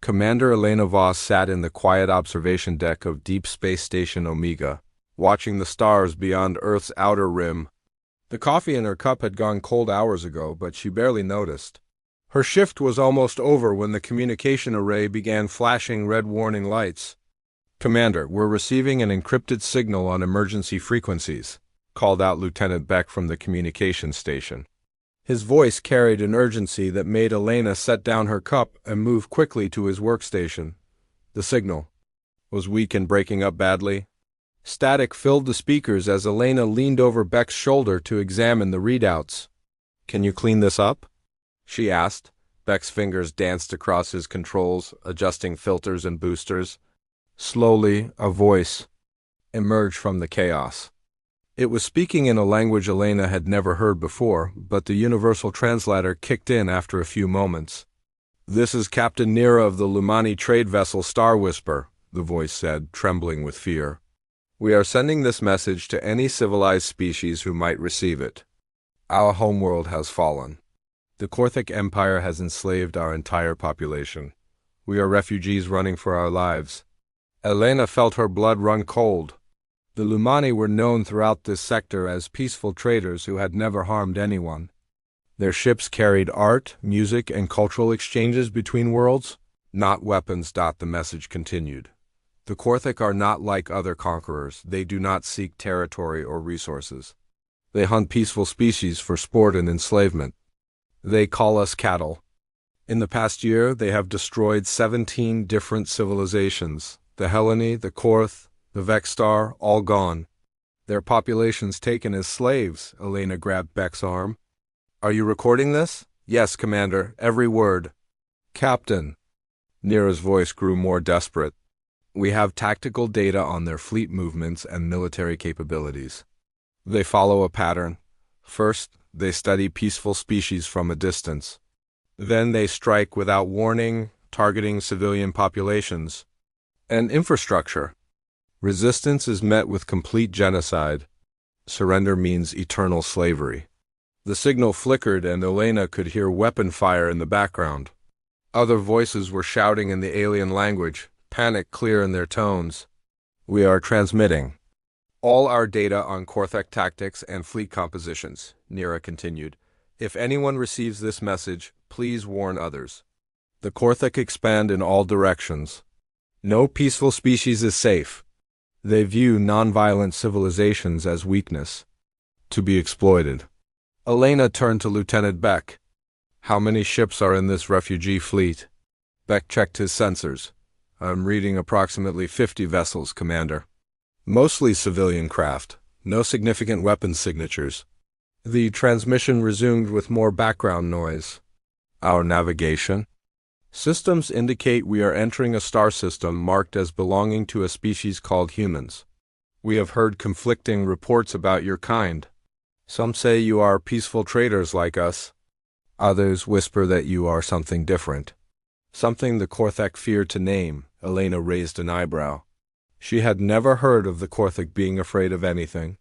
Commander Elena Voss sat in the quiet observation deck of Deep Space Station Omega, watching the stars beyond Earth's outer rim. The coffee in her cup had gone cold hours ago, but she barely noticed. Her shift was almost over when the communication array began flashing red warning lights. "Commander, we're receiving an encrypted signal on emergency frequencies," called out Lieutenant Beck from the communication station. His voice carried an urgency that made Elena set down her cup and move quickly to his workstation. The signal was weak and breaking up badly. Static filled the speakers as Elena leaned over Beck's shoulder to examine the readouts. "Can you clean this up?" she asked. Beck's fingers danced across his controls, adjusting filters and boosters. Slowly, a voice emerged from the chaos. It was speaking in a language Elena had never heard before, but the universal translator kicked in after a few moments. "This is Captain Nira of the Lumani trade vessel Star Whisper," the voice said, trembling with fear. "We are sending this message to any civilized species who might receive it. Our homeworld has fallen. The Korthic Empire has enslaved our entire population. We are refugees running for our lives." Elena felt her blood run cold. The Lumani were known throughout this sector as peaceful traders who had never harmed anyone. Their ships carried art, music, and cultural exchanges between worlds, not weapons. The message continued. The Korthic are not like other conquerors. They do not seek territory or resources. They hunt peaceful species for sport and enslavement. They call us cattle. In the past year, they have destroyed 17 different civilizations. The Helleni, the Korth, the Vexstar, all gone. Their populations taken as slaves. Elena grabbed Beck's arm. "Are you recording this?" "Yes, Commander, every word." "Captain." Nira's voice grew more desperate. "We have tactical data on their fleet movements and military capabilities. They follow a pattern. First, they study peaceful species from a distance. Then they strike without warning, targeting civilian populations and infrastructure. Resistance is met with complete genocide. Surrender means eternal slavery." The signal flickered and Elena could hear weapon fire in the background. Other voices were shouting in the alien language, panic clear in their tones. "We are transmitting all our data on Korthek tactics and fleet compositions," Nira continued. "If anyone receives this message, please warn others. The Korthek expand in all directions. No peaceful species is safe. They view non-violent civilizations as weakness, to be exploited." Elena turned to Lieutenant Beck. "How many ships are in this refugee fleet?" Beck checked his sensors. "I'm reading approximately 50 vessels, Commander. Mostly civilian craft, no significant weapons signatures." The transmission resumed with more background noise. "Our navigation systems indicate we are entering a star system marked as belonging to a species called humans. We have heard conflicting reports about your kind. Some say you are peaceful traders like us. Others whisper that you are something different. Something the Korthek feared to name." Elena raised an eyebrow. She had never heard of the Korthek being afraid of anything.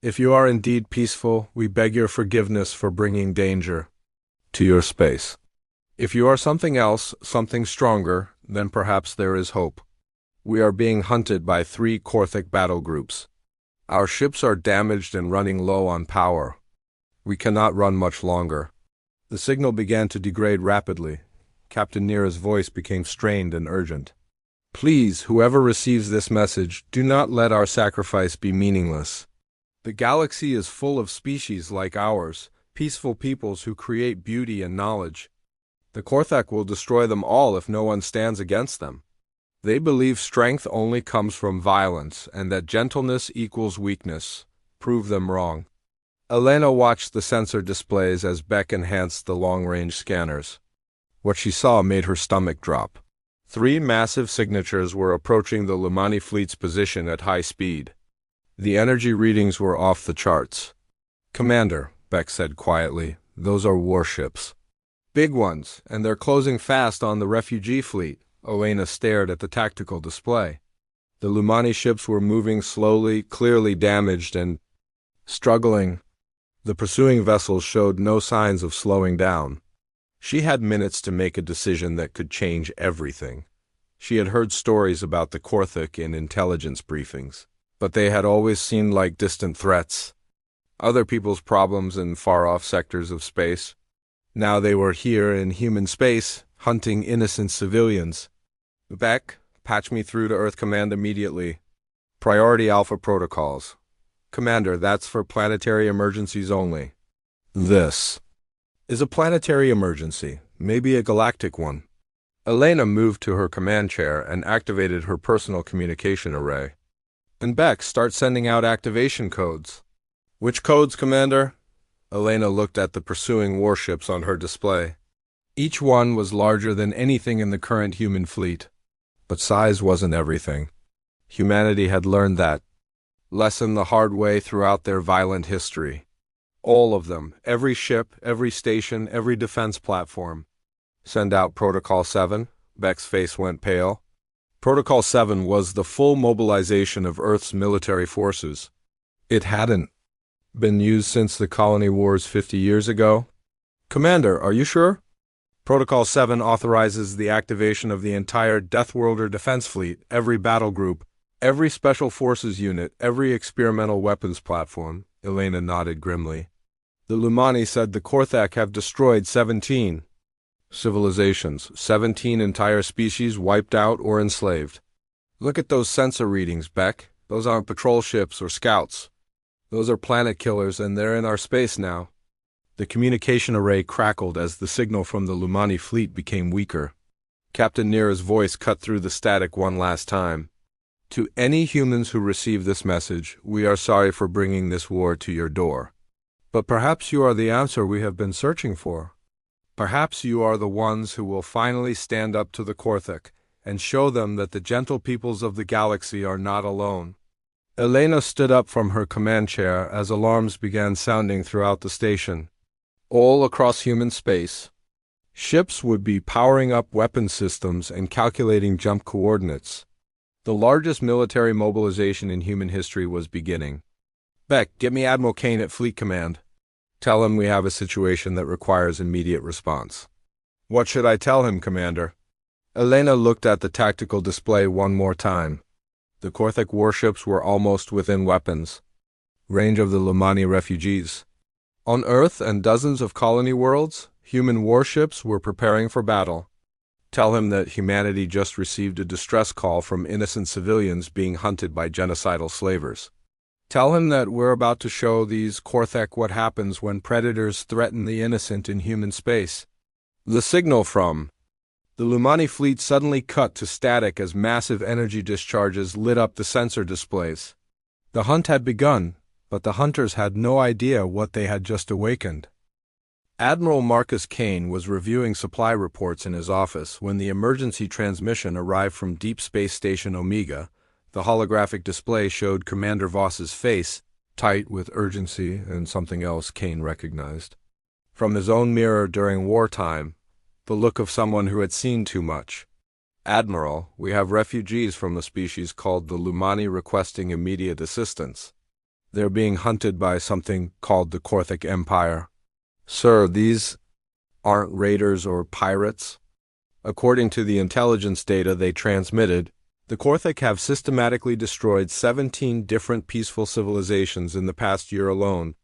"If you are indeed peaceful, we beg your forgiveness for bringing danger to your space. If you are something else, something stronger, then perhaps there is hope. We are being hunted by 3 Korthik battle groups. Our ships are damaged and running low on power. We cannot run much longer." The signal began to degrade rapidly. Captain Nira's voice became strained and urgent. "Please, whoever receives this message, do not let our sacrifice be meaningless. The galaxy is full of species like ours, peaceful peoples who create beauty and knowledge. The Korthek will destroy them all if no one stands against them. They believe strength only comes from violence and that gentleness equals weakness. Prove them wrong." Elena watched the sensor displays as Beck enhanced the long-range scanners. What she saw made her stomach drop. 3 massive signatures were approaching the Lumani fleet's position at high speed. The energy readings were off the charts. "Commander," Beck said quietly, "those are warships. Big ones, and they're closing fast on the refugee fleet." Elena stared at the tactical display. The Lumani ships were moving slowly, clearly damaged and struggling. The pursuing vessels showed no signs of slowing down. She had minutes to make a decision that could change everything. She had heard stories about the Korthik in intelligence briefings, but they had always seemed like distant threats, other people's problems in far-off sectors of space. Now they were here in human space, hunting innocent civilians. Beck, patch me through to Earth Command immediately. Priority Alpha protocols. Commander, that's for planetary emergencies only. This is a planetary emergency, maybe a galactic one. Elena moved to her command chair and activated her personal communication array. And Beck, start sending out activation codes. Which codes, Commander? Elena looked at the pursuing warships on her display. Each one was larger than anything in the current human fleet. But size wasn't everything. Humanity had learned that lesson the hard way throughout their violent history. All of them, every ship, every station, every defense platform. Send out Protocol 7. Beck's face went pale. Protocol 7 was the full mobilization of Earth's military forces. It hadn't been used since the colony wars 50 years ago. Commander, are you sure? Protocol 7 authorizes the activation of the entire Deathworlder defense fleet, every battle group, every special forces unit, every experimental weapons platform. Elena nodded grimly. The Lumani said the Korthak have destroyed 17 civilizations, 17 entire species wiped out or enslaved. Look at those sensor readings, Beck. Those aren't patrol ships or scouts. Those are planet killers, and they're in our space now. The communication array crackled as the signal from the Lumani fleet became weaker. Captain Neera's voice cut through the static one last time. To any humans who receive this message, we are sorry for bringing this war to your door. But perhaps you are the answer we have been searching for. Perhaps you are the ones who will finally stand up to the Korthik and show them that the gentle peoples of the galaxy are not alone. Elena stood up from her command chair as alarms began sounding throughout the station. All across human space, ships would be powering up weapon systems and calculating jump coordinates. The largest military mobilization in human history was beginning. Beck, get me Admiral Kane at Fleet Command. Tell him we have a situation that requires immediate response. What should I tell him, Commander? Elena looked at the tactical display one more time. The Korthik warships were almost within weapons range of the Lumani refugees. On Earth and dozens of colony worlds, human warships were preparing for battle. Tell him that humanity just received a distress call from innocent civilians being hunted by genocidal slavers. Tell him that we're about to show these Korthak what happens when predators threaten the innocent in human space. The signal from the Lumani fleet suddenly cut to static as massive energy discharges lit up the sensor displays. The hunt had begun, but the hunters had no idea what they had just awakened. Admiral Marcus Kane was reviewing supply reports in his office when the emergency transmission arrived from Deep Space Station Omega. The holographic display showed Commander Voss's face, tight with urgency and something else Kane recognized. From his own mirror during wartime, the look of someone who had seen too much. Admiral, we have refugees from a species called the Lumani requesting immediate assistance. They're being hunted by something called the Korthik Empire. Sir, these aren't raiders or pirates. According to the intelligence data they transmitted, the Korthik have systematically destroyed 17 different peaceful civilizations in the past year alone.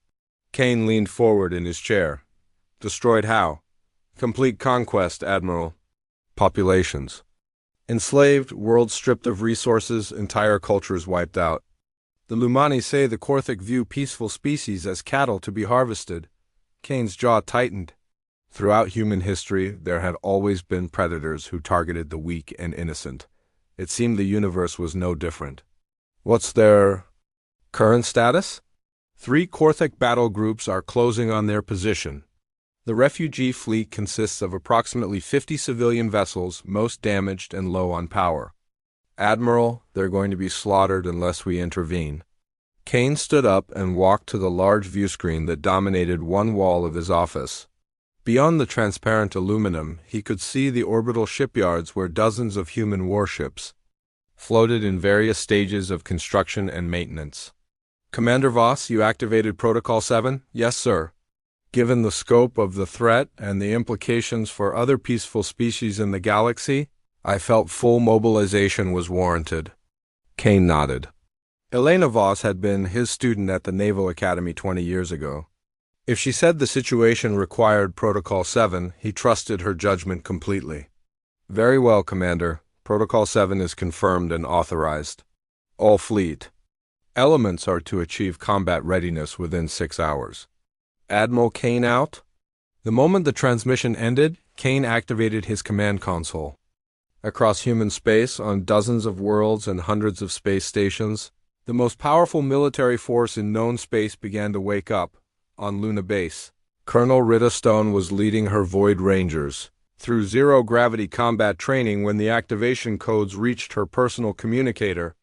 Kane leaned forward in his chair. Destroyed how? Complete conquest, Admiral. Populations. Enslaved, world stripped of resources, entire cultures wiped out. The Lumani say the Korthik view peaceful species as cattle to be harvested. Kane's jaw tightened. Throughout human history, there had always been predators who targeted the weak and innocent. It seemed the universe was no different. What's their current status? 3 Korthik battle groups are closing on their position. The refugee fleet consists of approximately 50 civilian vessels, most damaged and low on power. Admiral, they're going to be slaughtered unless we intervene. Kane stood up and walked to the large viewscreen that dominated one wall of his office. Beyond the transparent aluminum, he could see the orbital shipyards where dozens of human warships floated in various stages of construction and maintenance. Commander Voss, you activated Protocol 7? Yes, sir. Given the scope of the threat and the implications for other peaceful species in the galaxy, I felt full mobilization was warranted. Kane nodded. Elena Voss had been his student at the Naval Academy 20 years ago. If she said the situation required Protocol 7, he trusted her judgment completely. Very well, Commander. Protocol 7 is confirmed and authorized. All fleet elements are to achieve combat readiness within 6 hours. Admiral Kane out? The moment the transmission ended, Kane activated his command console. Across human space, on dozens of worlds and hundreds of space stations, the most powerful military force in known space began to wake up. On Luna Base, Colonel Rita Stone was leading her Void Rangers through zero-gravity combat training when the activation codes reached her personal communicator.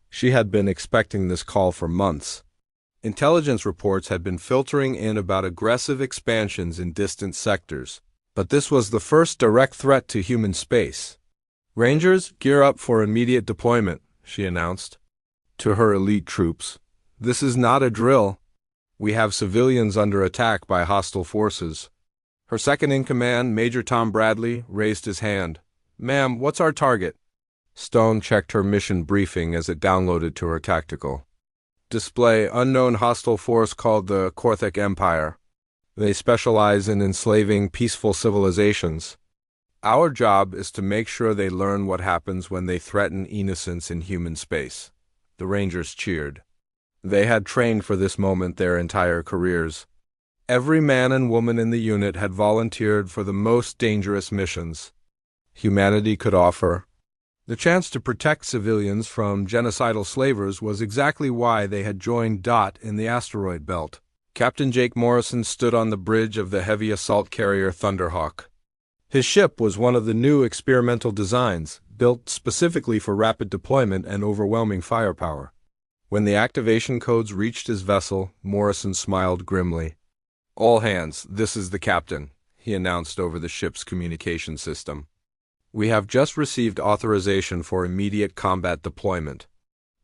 She had been expecting this call for months. Intelligence reports had been filtering in about aggressive expansions in distant sectors, but this was the first direct threat to human space. Rangers, gear up for immediate deployment, she announced. To her elite troops, this is not a drill. We have civilians under attack by hostile forces. Her second-in-command, Major Tom Bradley, raised his hand. Ma'am, what's our target? Stone checked her mission briefing as it downloaded to her tactical display. Unknown hostile force called the Korthik Empire. They specialize in enslaving peaceful civilizations. Our job is to make sure they learn what happens when they threaten innocence in human space. The Rangers cheered. They had trained for this moment their entire careers. Every man and woman in the unit had volunteered for the most dangerous missions humanity could offer. The chance to protect civilians from genocidal slavers was exactly why they had joined DOT in the asteroid belt. Captain Jake Morrison stood on the bridge of the heavy assault carrier Thunderhawk. His ship was one of the new experimental designs, built specifically for rapid deployment and overwhelming firepower. When the activation codes reached his vessel, Morrison smiled grimly. All hands, this is the captain, he announced over the ship's communication system. We have just received authorization for immediate combat deployment.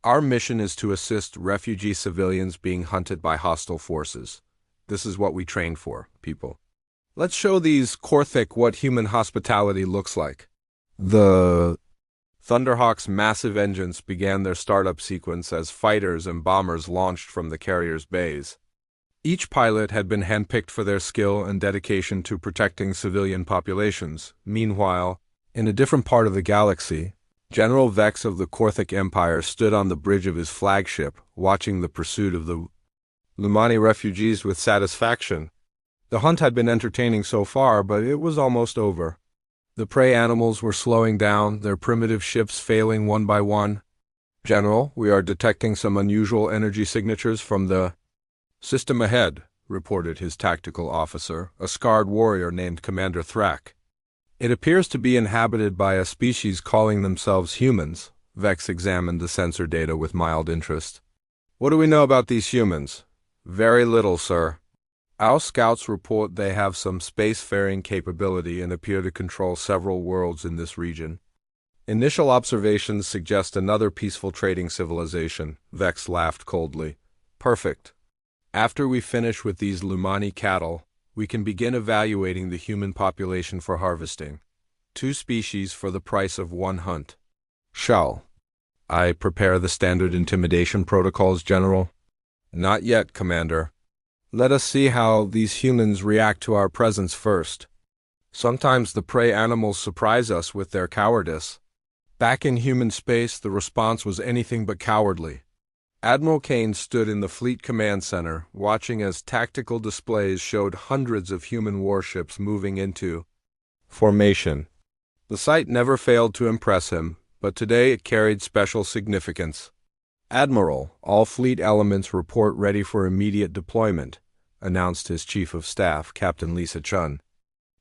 Our mission is to assist refugee civilians being hunted by hostile forces. This is what we train for, people. Let's show these Korthik what human hospitality looks like. The Thunderhawk's massive engines began their startup sequence as fighters and bombers launched from the carrier's bays. Each pilot had been handpicked for their skill and dedication to protecting civilian populations. Meanwhile, in a different part of the galaxy, General Vex of the Korthik Empire stood on the bridge of his flagship, watching the pursuit of the Lumani refugees with satisfaction. The hunt had been entertaining so far, but it was almost over. The prey animals were slowing down, their primitive ships failing one by one. General, we are detecting some unusual energy signatures from the system ahead, reported his tactical officer, a scarred warrior named Commander Thrak. It appears to be inhabited by a species calling themselves humans. Vex examined the sensor data with mild interest. What do we know about these humans? Very little, sir. Our scouts report they have some spacefaring capability and appear to control several worlds in this region. Initial observations suggest another peaceful trading civilization. Vex laughed coldly. Perfect. After we finish with these Lumani cattle, we can begin evaluating the human population for harvesting. 2 species for the price of 1 hunt. Shall I prepare the standard intimidation protocols, General? Not yet, Commander. Let us see how these humans react to our presence first. Sometimes the prey animals surprise us with their cowardice. Back in human space, the response was anything but cowardly. Admiral Kane stood in the Fleet Command Center, watching as tactical displays showed hundreds of human warships moving into formation. The sight never failed to impress him, but today it carried special significance. Admiral, all fleet elements report ready for immediate deployment, announced his Chief of Staff, Captain Lisa Chun.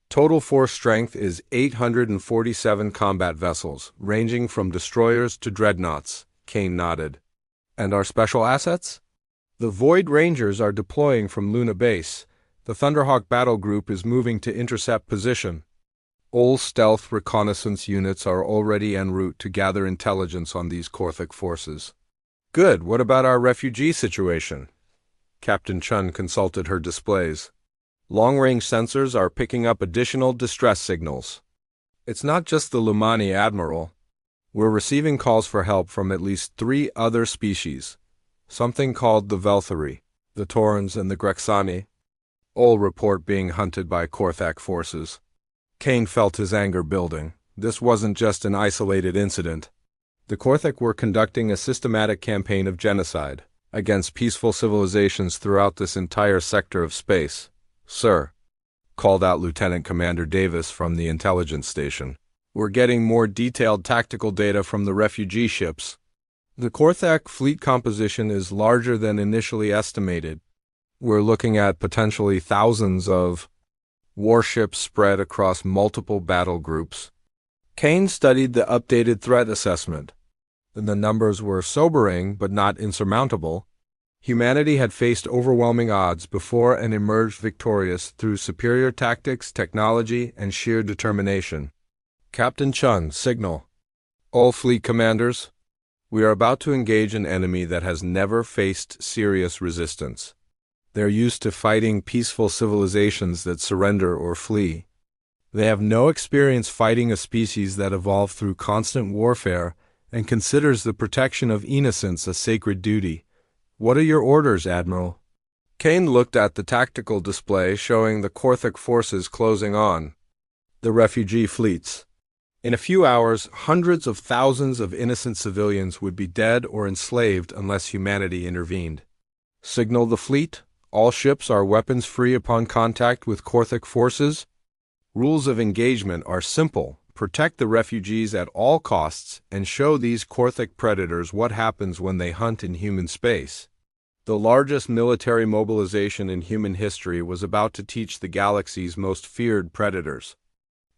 Total force strength is 847 combat vessels, ranging from destroyers to dreadnoughts, Kane nodded. And our special assets? The Void Rangers are deploying from Luna Base. The Thunderhawk battle group is moving to intercept position. All stealth reconnaissance units are already en route to gather intelligence on these Korthik forces. Good. What about our refugee situation? Captain Chun consulted her displays. Long-range sensors are picking up additional distress signals. It's not just the Lumani Admiral. We're receiving calls for help from at least 3 other species, something called the Velthari, the Taurans, and the Grexani, all report being hunted by Korthak forces. Kane felt his anger building. This wasn't just an isolated incident. The Korthak were conducting a systematic campaign of genocide against peaceful civilizations throughout this entire sector of space. "Sir," called out Lieutenant Commander Davis from the intelligence station, "we're getting more detailed tactical data from the refugee ships. The Korthak fleet composition is larger than initially estimated. We're looking at potentially thousands of warships spread across multiple battle groups." Kane studied the updated threat assessment. The numbers were sobering but not insurmountable. Humanity had faced overwhelming odds before and emerged victorious through superior tactics, technology, and sheer determination. "Captain Chun, signal. All fleet commanders, we are about to engage an enemy that has never faced serious resistance. They're used to fighting peaceful civilizations that surrender or flee. They have no experience fighting a species that evolved through constant warfare and considers the protection of innocence a sacred duty. What are your orders, Admiral?" Kane looked at the tactical display showing the Korthak forces closing on the refugee fleets. In a few hours, hundreds of thousands of innocent civilians would be dead or enslaved unless humanity intervened. "Signal the fleet. All ships are weapons-free upon contact with Korthak forces. Rules of engagement are simple. Protect the refugees at all costs and show these Korthak predators what happens when they hunt in human space." The largest military mobilization in human history was about to teach the galaxy's most feared predators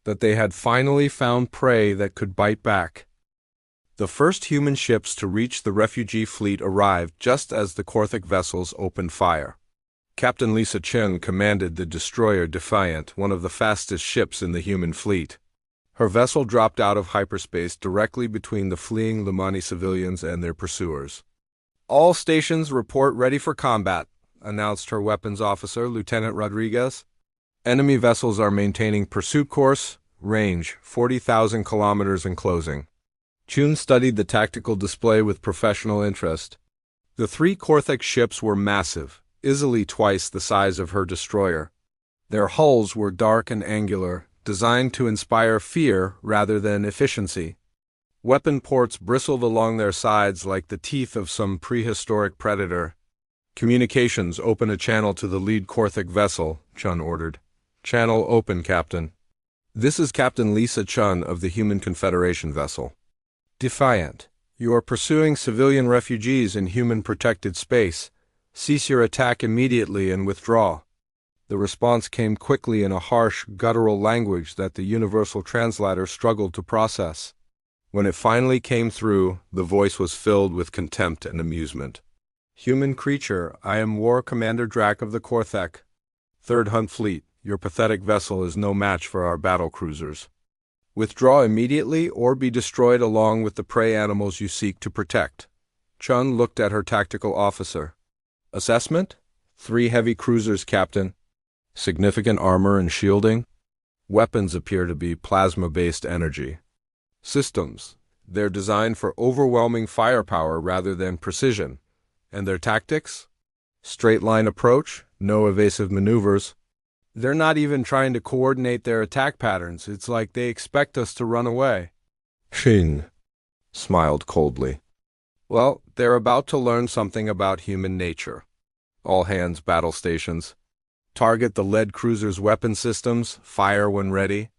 that they had finally found prey that could bite back. The first human ships to reach the refugee fleet arrived just as the Korthak vessels opened fire. Captain Lisa Chen commanded the destroyer Defiant, one of the fastest ships in the human fleet. Her vessel dropped out of hyperspace directly between the fleeing Lumani civilians and their pursuers. "All stations report ready for combat," announced her weapons officer, Lieutenant Rodriguez. "Enemy vessels are maintaining pursuit course, range 40,000 kilometers and closing." Chun studied the tactical display with professional interest. The 3 Korthak ships were massive, easily twice the size of her destroyer. Their hulls were dark and angular, designed to inspire fear rather than efficiency. Weapon ports bristled along their sides like the teeth of some prehistoric predator. "Communications, open a channel to the lead Korthak vessel," Chun ordered. "Channel open, Captain." "This is Captain Lisa Chun of the Human Confederation vessel. Defiant, you are pursuing civilian refugees in human-protected space. Cease your attack immediately and withdraw." The response came quickly in a harsh, guttural language that the universal translator struggled to process. When it finally came through, the voice was filled with contempt and amusement. "Human creature, I am War Commander Drac of the Korthak. 3rd Hunt Fleet, your pathetic vessel is no match for our battle cruisers. Withdraw immediately or be destroyed along with the prey animals you seek to protect." Chun looked at her tactical officer. "Assessment? 3 heavy cruisers, Captain. Significant armor and shielding. Weapons appear to be plasma-based energy. Systems. They're designed for overwhelming firepower rather than precision. And their tactics? Straight-line approach, no evasive maneuvers. They're not even trying to coordinate their attack patterns. It's like they expect us to run away." Shin smiled coldly. "Well, they're about to learn something about human nature. All hands battle stations. Target the lead cruiser's weapon systems, fire when ready."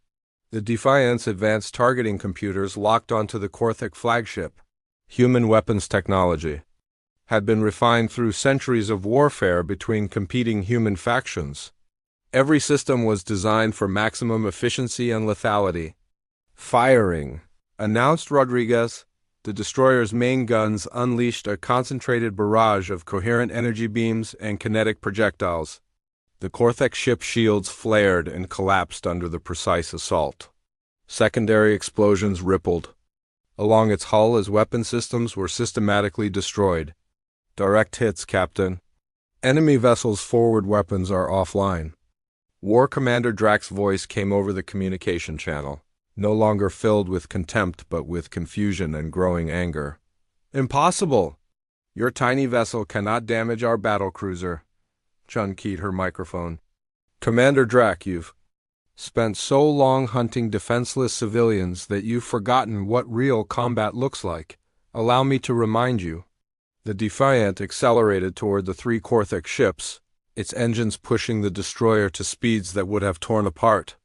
The Defiant's advanced targeting computers locked onto the Korthak flagship. Human weapons technology had been refined through centuries of warfare between competing human factions. Every system was designed for maximum efficiency and lethality. "Firing," announced Rodriguez. The destroyer's main guns unleashed a concentrated barrage of coherent energy beams and kinetic projectiles. The Korthak ship shields flared and collapsed under the precise assault. Secondary explosions rippled along its hull as weapon systems were systematically destroyed. "Direct hits, Captain. Enemy vessels' forward weapons are offline." War Commander Drax's voice came over the communication channel, no longer filled with contempt but with confusion and growing anger. Impossible! Your tiny vessel cannot damage our battlecruiser. Chun keyed her microphone. Commander Drax, you've spent so long hunting defenseless civilians that you've forgotten what real combat looks like. Allow me to remind you. The Defiant accelerated toward the 3 Korthik ships, its engines pushing the destroyer to speeds that would have torn apart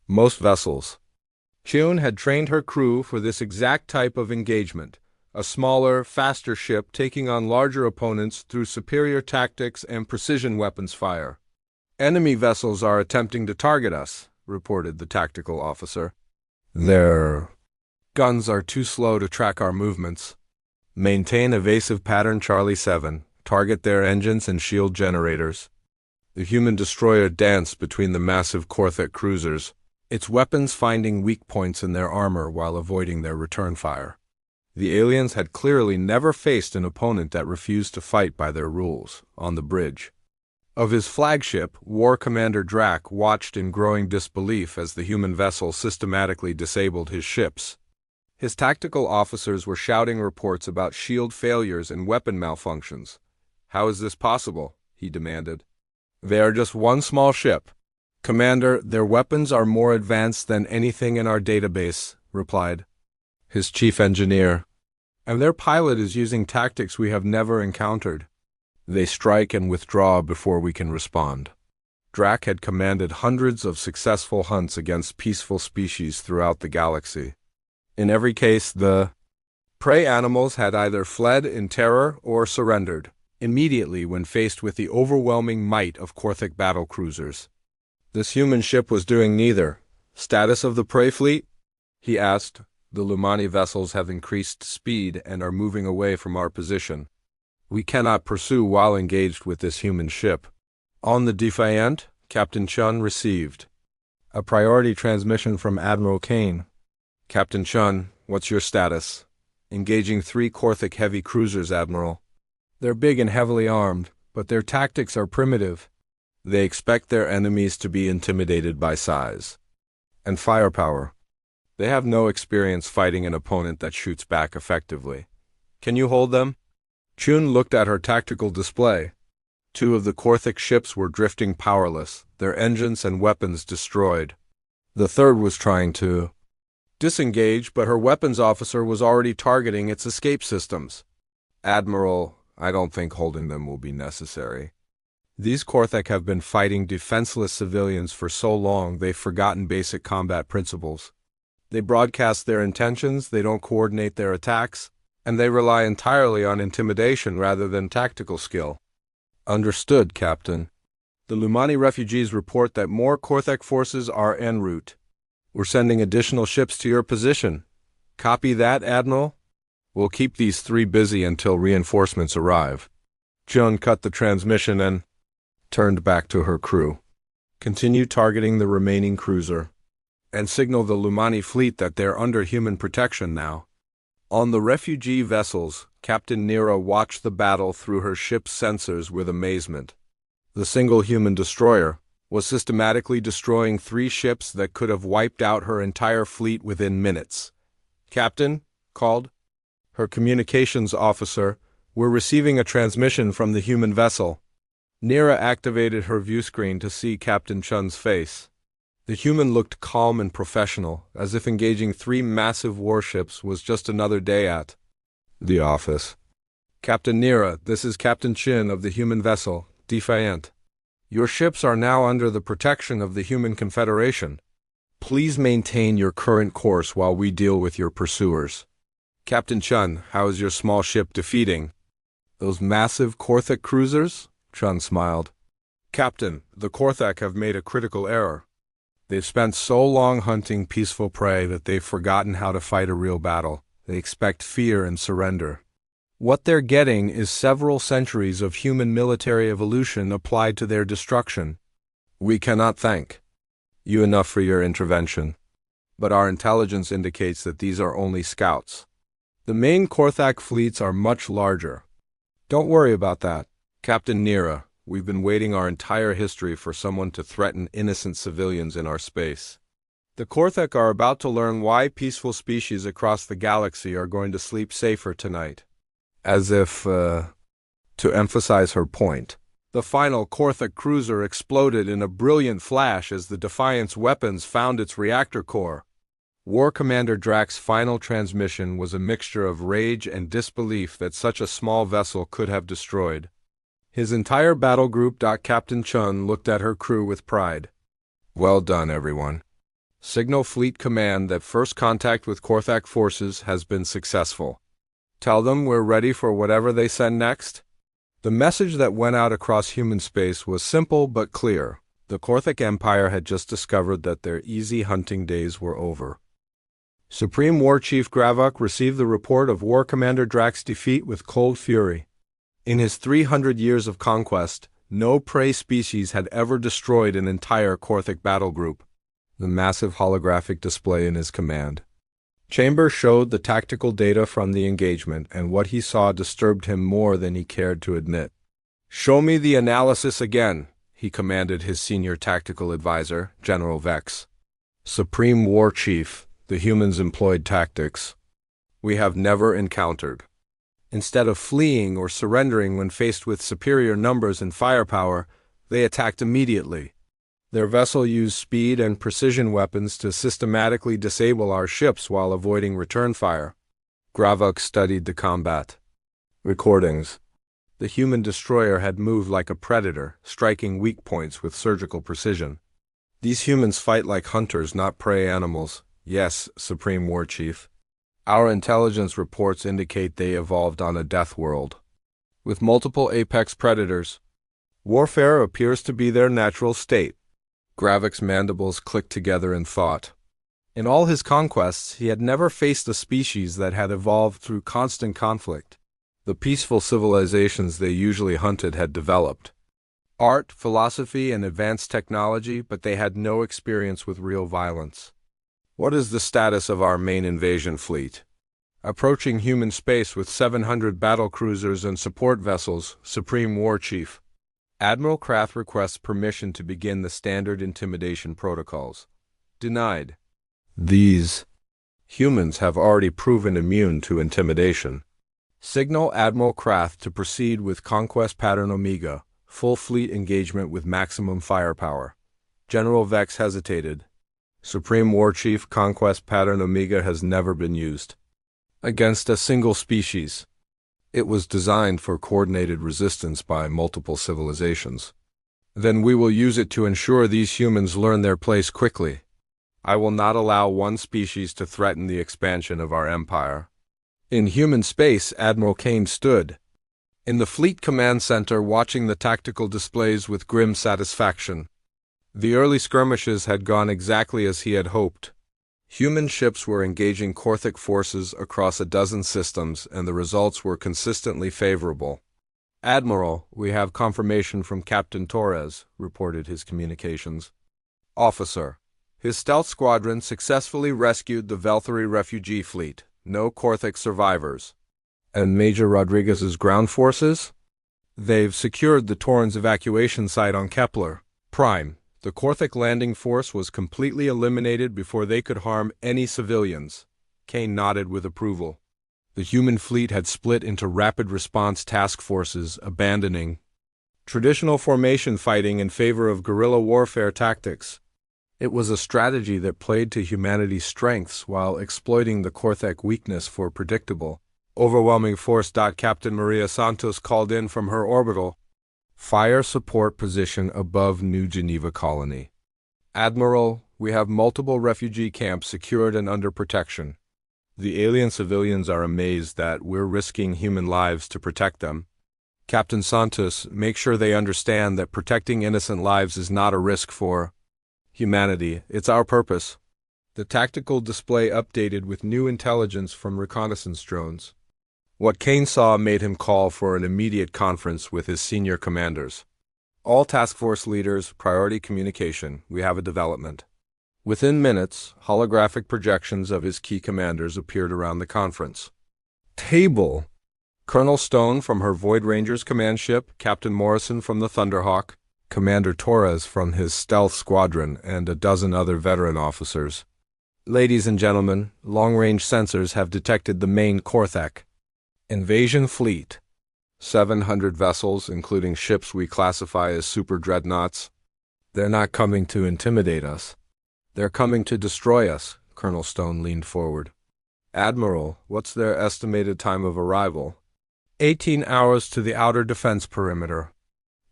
most vessels. Chun had trained her crew for this exact type of engagement, a smaller, faster ship taking on larger opponents through superior tactics and precision weapons fire. Enemy vessels are attempting to target us, reported the tactical officer. Their guns are too slow to track our movements. Maintain evasive pattern Charlie 7. Target their engines and shield generators. The human destroyer danced between the massive Korthik cruisers, its weapons finding weak points in their armor while avoiding their return fire. The aliens had clearly never faced an opponent that refused to fight by their rules. On the bridge of his flagship, War Commander Drax watched in growing disbelief as the human vessel systematically disabled his ships. His tactical officers were shouting reports about shield failures and weapon malfunctions. How is this possible? He demanded. They are just one small ship. Commander, their weapons are more advanced than anything in our database, replied his chief engineer. And their pilot is using tactics we have never encountered. They strike and withdraw before we can respond. Drax had commanded hundreds of successful hunts against peaceful species throughout the galaxy. In every case, the prey animals had either fled in terror or surrendered immediately when faced with the overwhelming might of Korthik battlecruisers. This human ship was doing neither. Status of the prey fleet? He asked. The Lumani vessels have increased speed and are moving away from our position. We cannot pursue while engaged with this human ship. On the Defiant, Captain Chun received a priority transmission from Admiral Kane. Captain Chun, what's your status? Engaging 3 Korthik heavy cruisers, Admiral. They're big and heavily armed, but their tactics are primitive. They expect their enemies to be intimidated by size and firepower. They have no experience fighting an opponent that shoots back effectively. Can you hold them? Chun looked at her tactical display. 2 of the Korthik ships were drifting powerless, their engines and weapons destroyed. The third was trying to disengage, but her weapons officer was already targeting its escape systems. Admiral, I don't think holding them will be necessary. These Korthik have been fighting defenseless civilians for so long they've forgotten basic combat principles. They broadcast their intentions, they don't coordinate their attacks, and they rely entirely on intimidation rather than tactical skill. Understood, Captain. The Lumani refugees report that more Korthik forces are en route. We're sending additional ships to your position. Copy that, Admiral? We'll keep these 3 busy until reinforcements arrive. Chun cut the transmission and turned back to her crew. Continue targeting the remaining cruiser, and signal the Lumani fleet that they're under human protection now. On the refugee vessels, Captain Nira watched the battle through her ship's sensors with amazement. The single human destroyer was systematically destroying 3 ships that could have wiped out her entire fleet within minutes. Captain, called her communications officer, we're receiving a transmission from the human vessel. Nira activated her view screen to see Captain Chun's face. The human looked calm and professional, as if engaging 3 massive warships was just another day at the office. Captain Nira, this is Captain Chin of the human vessel, Defiant. Your ships are now under the protection of the Human Confederation. Please maintain your current course while we deal with your pursuers. Captain Chun, how is your small ship defeating those massive Korthik cruisers? Chun smiled. Captain, the Korthik have made a critical error. They've spent so long hunting peaceful prey that they've forgotten how to fight a real battle. They expect fear and surrender. What they're getting is several centuries of human military evolution applied to their destruction. We cannot thank you enough for your intervention, but our intelligence indicates that these are only scouts. The main Korthak fleets are much larger. Don't worry about that. Captain Nira, We've been waiting our entire history for someone to threaten innocent civilians in our space. The Korthek are about to learn why peaceful species across the galaxy are going to sleep safer tonight. As if, to emphasize her point, the final Korthek cruiser exploded in a brilliant flash as the Defiant's weapons found its reactor core. War Commander Drax's final transmission was a mixture of rage and disbelief that such a small vessel could have destroyed. His entire battle group. Captain Chun looked at her crew with pride. Well done, everyone. Signal Fleet Command that first contact with Korthak forces has been successful. Tell them we're ready for whatever they send next. The message that went out across human space was simple but clear. The Korthak Empire had just discovered that their easy hunting days were over. Supreme War Chief Gravok received the report of War Commander Drax's defeat with cold fury. In his 300 years of conquest, no prey species had ever destroyed an entire Korthak battle group. The massive holographic display in his command chamber showed the tactical data from the engagement, and what he saw disturbed him more than he cared to admit. "Show me the analysis again," he commanded his senior tactical advisor, General Vex. "Supreme War Chief, the humans employed tactics we have never encountered. Instead of fleeing or surrendering when faced with superior numbers and firepower, they attacked immediately. Their vessel used speed and precision weapons to systematically disable our ships while avoiding return fire." Gravok studied the combat recordings. The human destroyer had moved like a predator, striking weak points with surgical precision. "These humans fight like hunters, not prey animals." "Yes, Supreme War Chief. Our intelligence reports indicate they evolved on a death world with multiple apex predators. Warfare appears to be their natural state." Gravok's mandibles clicked together in thought. In all his conquests, he had never faced a species that had evolved through constant conflict. The peaceful civilizations they usually hunted had developed art, philosophy, and advanced technology, but they had no experience with real violence. "What is the status of our main invasion fleet?" "Approaching human space with 700 battle cruisers and support vessels, Supreme War Chief." Admiral Krath requests permission to begin the standard intimidation protocols. Denied. These humans have already proven immune to intimidation. Signal Admiral Krath to proceed with Conquest Pattern Omega, full fleet engagement with maximum firepower. General Vex hesitated. "Supreme War Chief, Conquest Pattern Omega has never been used against a single species. It was designed for coordinated resistance by multiple civilizations. Then we will use it to ensure these humans learn their place quickly. I will not allow one species to threaten the expansion of our empire." In human space, Admiral Kane stood in the Fleet Command Center watching the tactical displays with grim satisfaction. The early skirmishes had gone exactly as he had hoped. Human ships were engaging Korthak forces across a dozen systems, and the results were consistently favorable. "Admiral, we have confirmation from Captain Torres," reported his communications. "Officer, his stealth squadron successfully rescued the Velthari refugee fleet. No Korthak survivors." "And Major Rodriguez's ground forces?" "They've secured the Torrens evacuation site on Kepler Prime. The Korthak landing force was completely eliminated before they could harm any civilians." Kane nodded with approval. The human fleet had split into rapid response task forces, abandoning traditional formation fighting in favor of guerrilla warfare tactics. It was a strategy that played to humanity's strengths while exploiting the Korthak weakness for predictable, overwhelming force. Captain Maria Santos called in from her orbital fire support position above New Geneva Colony. "Admiral, we have multiple refugee camps secured and under protection. The alien civilians are amazed that we're risking human lives to protect them. Captain Santos, make sure they understand that protecting innocent lives is not a risk for humanity. It's our purpose." The tactical display updated with new intelligence from reconnaissance drones. What Kane saw made him call for an immediate conference with his senior commanders. "All task force leaders, priority communication. We have a development." Within minutes, holographic projections of his key commanders appeared around the conference table. Colonel Stone from her Void Rangers command ship, Captain Morrison from the Thunderhawk, Commander Torres from his stealth squadron, and a dozen other veteran officers. Ladies and gentlemen, long-range sensors have detected the main Korthak invasion fleet. 700 vessels, including ships we classify as super dreadnoughts. They're not coming to intimidate us. They're coming to destroy us. Colonel Stone leaned forward. Admiral, what's their estimated time of arrival? 18 hours to the outer defense perimeter.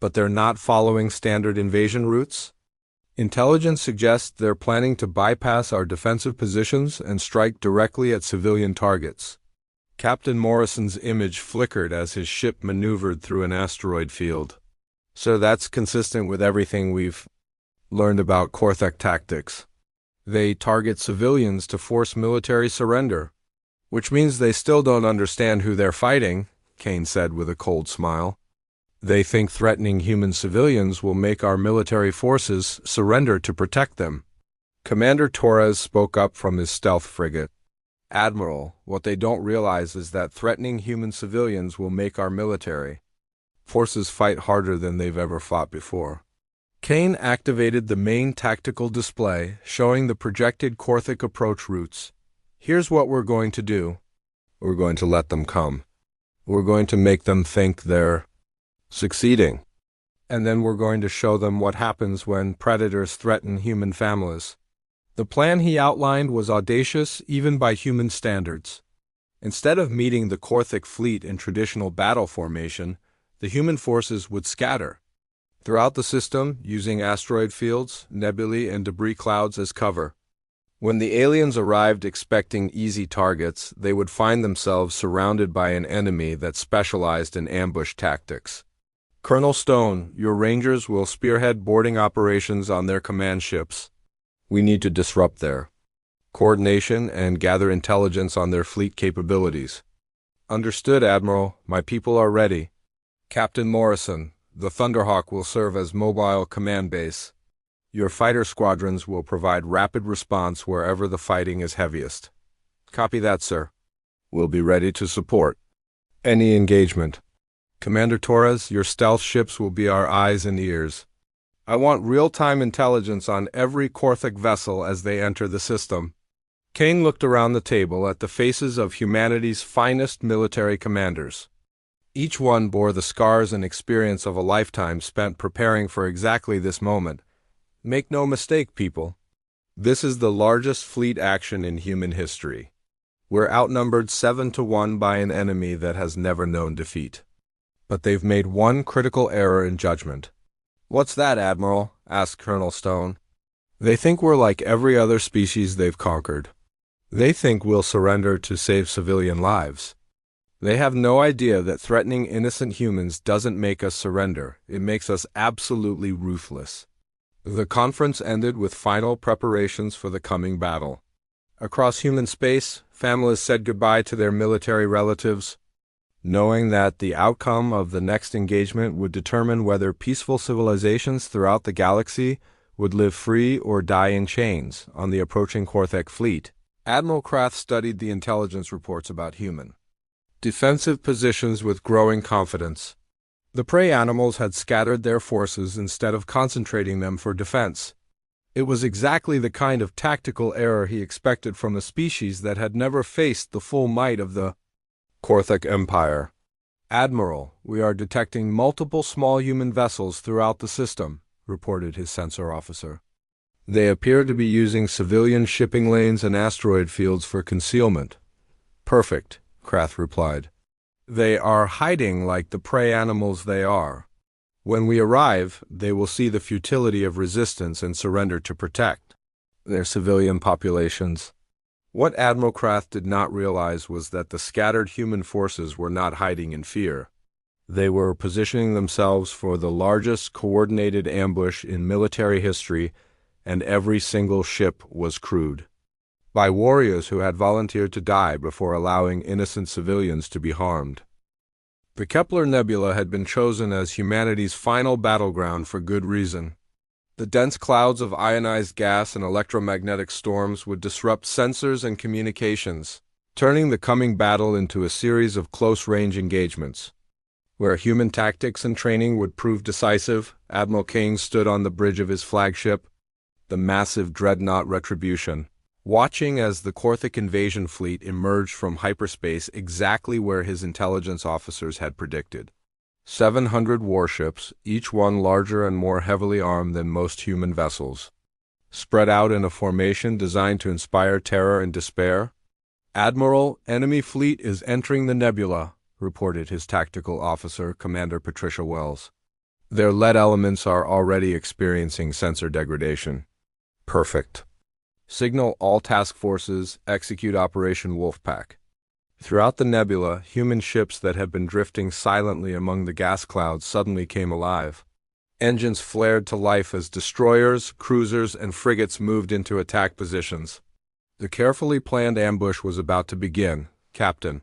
But they're not following standard invasion routes? Intelligence suggests they're planning to bypass our defensive positions and strike directly at civilian targets. Captain Morrison's image flickered as his ship maneuvered through an asteroid field. So that's consistent with everything we've learned about Korthak tactics. They target civilians to force military surrender. Which means they still don't understand who they're fighting, Kane said with a cold smile. They think threatening human civilians will make our military forces surrender to protect them. Commander Torres spoke up from his stealth frigate. Admiral, what they don't realize is that threatening human civilians will make our military forces fight harder than they've ever fought before. Kane activated the main tactical display, showing the projected Korthak approach routes. Here's what we're going to do. We're going to let them come. We're going to make them think they're succeeding. And then we're going to show them what happens when predators threaten human families. The plan he outlined was audacious even by human standards. Instead of meeting the Korthak fleet in traditional battle formation, the human forces would scatter throughout the system using asteroid fields, nebulae, and debris clouds as cover. When the aliens arrived expecting easy targets, they would find themselves surrounded by an enemy that specialized in ambush tactics. Colonel Stone, your Rangers will spearhead boarding operations on their command ships. We need to disrupt their coordination and gather intelligence on their fleet capabilities. Understood, Admiral. My people are ready. Captain Morrison, the Thunderhawk will serve as mobile command base. Your fighter squadrons will provide rapid response wherever the fighting is heaviest. Copy that, sir. We'll be ready to support any engagement. Commander Torres, your stealth ships will be our eyes and ears. I want real-time intelligence on every Korthak vessel as they enter the system. Kane looked around the table at the faces of humanity's finest military commanders. Each one bore the scars and experience of a lifetime spent preparing for exactly this moment. Make no mistake, people. This is the largest fleet action in human history. We're outnumbered 7-1 by an enemy that has never known defeat. But they've made one critical error in judgment. What's that, Admiral? Asked Colonel Stone. They think we're like every other species they've conquered. They think we'll surrender to save civilian lives. They have no idea that threatening innocent humans doesn't make us surrender. It makes us absolutely ruthless. The conference ended with final preparations for the coming battle. Across human space, families said goodbye to their military relatives, knowing that the outcome of the next engagement would determine whether peaceful civilizations throughout the galaxy would live free or die in chains on the approaching Korthak fleet. Admiral Krath studied the intelligence reports about human defensive positions with growing confidence. The prey animals had scattered their forces instead of concentrating them for defense. It was exactly the kind of tactical error he expected from a species that had never faced the full might of the Korthak Empire. Admiral, we are detecting multiple small human vessels throughout the system, reported his sensor officer. They appear to be using civilian shipping lanes and asteroid fields for concealment. Perfect, Krath replied. They are hiding like the prey animals they are. When we arrive, they will see the futility of resistance and surrender to protect their civilian populations. What Admiral Krath did not realize was that the scattered human forces were not hiding in fear. They were positioning themselves for the largest coordinated ambush in military history, and every single ship was crewed by warriors who had volunteered to die before allowing innocent civilians to be harmed. The Kepler Nebula had been chosen as humanity's final battleground for good reason. The dense clouds of ionized gas and electromagnetic storms would disrupt sensors and communications, turning the coming battle into a series of close-range engagements. Where human tactics and training would prove decisive, Admiral Kane stood on the bridge of his flagship, the massive dreadnought Retribution, watching as the Korthic invasion fleet emerged from hyperspace exactly where his intelligence officers had predicted. 700 warships, each one larger and more heavily armed than most human vessels, spread out in a formation designed to inspire terror and despair. "Admiral, enemy fleet is entering the nebula," reported his tactical officer, Commander Patricia Wells. "Their lead elements are already experiencing sensor degradation." "Perfect. Signal all task forces, execute Operation Wolfpack." Throughout the nebula, human ships that had been drifting silently among the gas clouds suddenly came alive. Engines flared to life as destroyers, cruisers, and frigates moved into attack positions. The carefully planned ambush was about to begin. Captain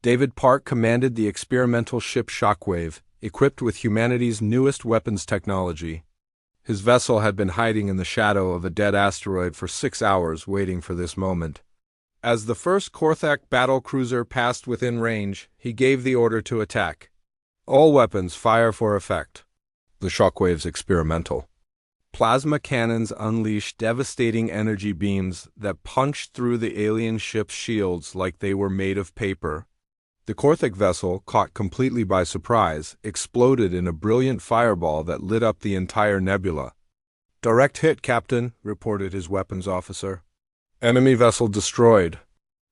David Park commanded the experimental ship Shockwave, equipped with humanity's newest weapons technology. His vessel had been hiding in the shadow of a dead asteroid for 6 hours, waiting for this moment. As the first Korthak battle cruiser passed within range, he gave the order to attack. "All weapons fire for effect." The Shockwave's experimental plasma cannons unleashed devastating energy beams that punched through the alien ship's shields like they were made of paper. The Korthik vessel, caught completely by surprise, exploded in a brilliant fireball that lit up the entire nebula. "Direct hit, Captain," reported his weapons officer. "Enemy vessel destroyed.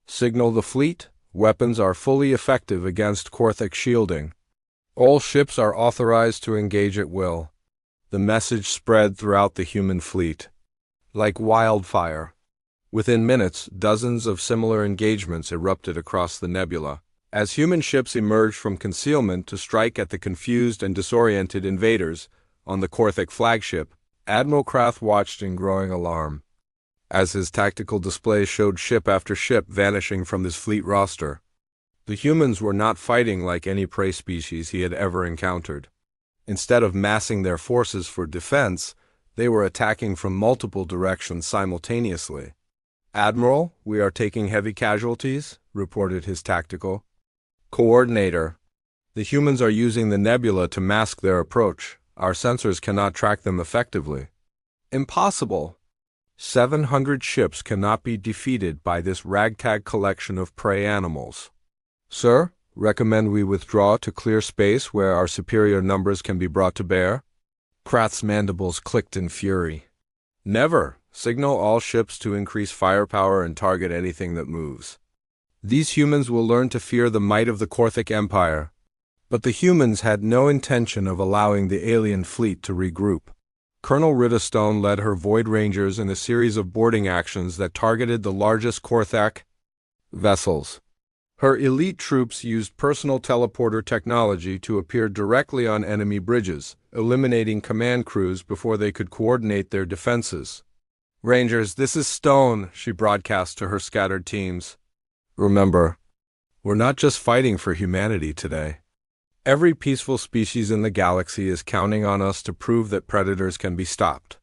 Signal the fleet. Weapons are fully effective against Korthik shielding. All ships are authorized to engage at will." The message spread throughout the human fleet like wildfire. Within minutes, dozens of similar engagements erupted across the nebula, as human ships emerged from concealment to strike at the confused and disoriented invaders. On the Korthik flagship, Admiral Krath watched in growing alarm, as his tactical display showed ship after ship vanishing from his fleet roster. The humans were not fighting like any prey species he had ever encountered. Instead of massing their forces for defense, they were attacking from multiple directions simultaneously. "Admiral, we are taking heavy casualties," reported his tactical coordinator. "The humans are using the nebula to mask their approach. Our sensors cannot track them effectively." "Impossible. 700 ships cannot be defeated by this ragtag collection of prey animals." "Sir, recommend we withdraw to clear space where our superior numbers can be brought to bear?" Krath's mandibles clicked in fury. "Never. Signal all ships to increase firepower and target anything that moves. These humans will learn to fear the might of the Korthik Empire." But the humans had no intention of allowing the alien fleet to regroup. Colonel Riddestone led her Void Rangers in a series of boarding actions that targeted the largest Korthak vessels. Her elite troops used personal teleporter technology to appear directly on enemy bridges, eliminating command crews before they could coordinate their defenses. "Rangers, this is Stone," she broadcast to her scattered teams. "Remember, we're not just fighting for humanity today. Every peaceful species in the galaxy is counting on us to prove that predators can be stopped."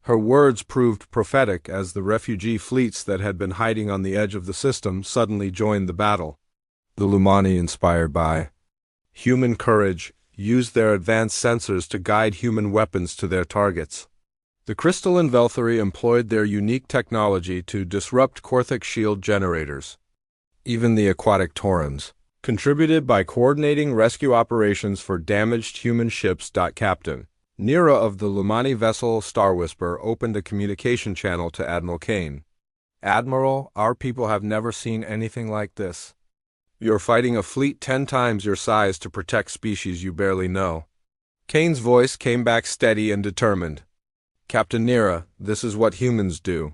Her words proved prophetic as the refugee fleets that had been hiding on the edge of the system suddenly joined the battle. The Lumani, inspired by human courage, used their advanced sensors to guide human weapons to their targets. The Crystalline Velthari employed their unique technology to disrupt Korthik shield generators. Even the aquatic Taurans contributed by coordinating rescue operations for damaged human ships. Captain Nira of the Lumani vessel Star Whisper opened a communication channel to Admiral Kane. "Admiral, our people have never seen anything like this. You're fighting a fleet 10 times your size to protect species you barely know." Kane's voice came back steady and determined. "Captain Nira, this is what humans do.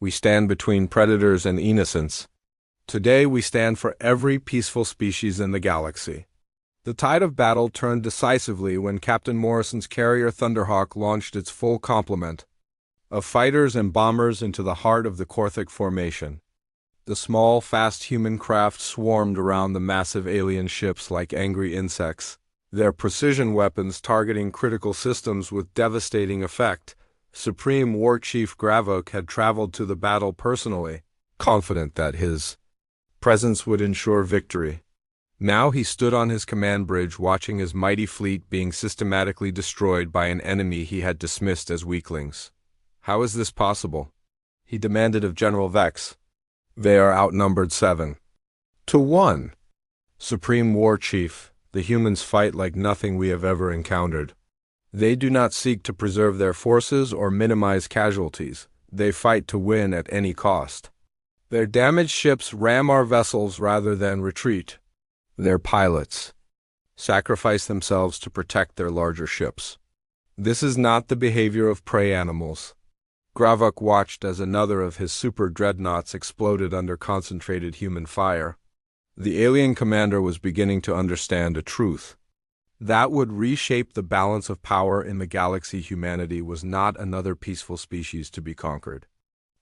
We stand between predators and innocents. Today we stand for every peaceful species in the galaxy." The tide of battle turned decisively when Captain Morrison's carrier Thunderhawk launched its full complement of fighters and bombers into the heart of the Korthik formation. The small, fast human craft swarmed around the massive alien ships like angry insects, their precision weapons targeting critical systems with devastating effect. Supreme War Chief Gravok had traveled to the battle personally, confident that his presence would ensure victory. Now he stood on his command bridge watching his mighty fleet being systematically destroyed by an enemy he had dismissed as weaklings. How is this possible? He demanded of General Vex. They are outnumbered 7-1. Supreme War Chief, the humans fight like nothing we have ever encountered. They do not seek to preserve their forces or minimize casualties. They fight to win at any cost. Their damaged ships ram our vessels rather than retreat. Their pilots sacrifice themselves to protect their larger ships. This is not the behavior of prey animals. Gravok watched as another of his super dreadnoughts exploded under concentrated human fire. The alien commander was beginning to understand a truth. That would reshape the balance of power in the galaxy. Humanity was not another peaceful species to be conquered.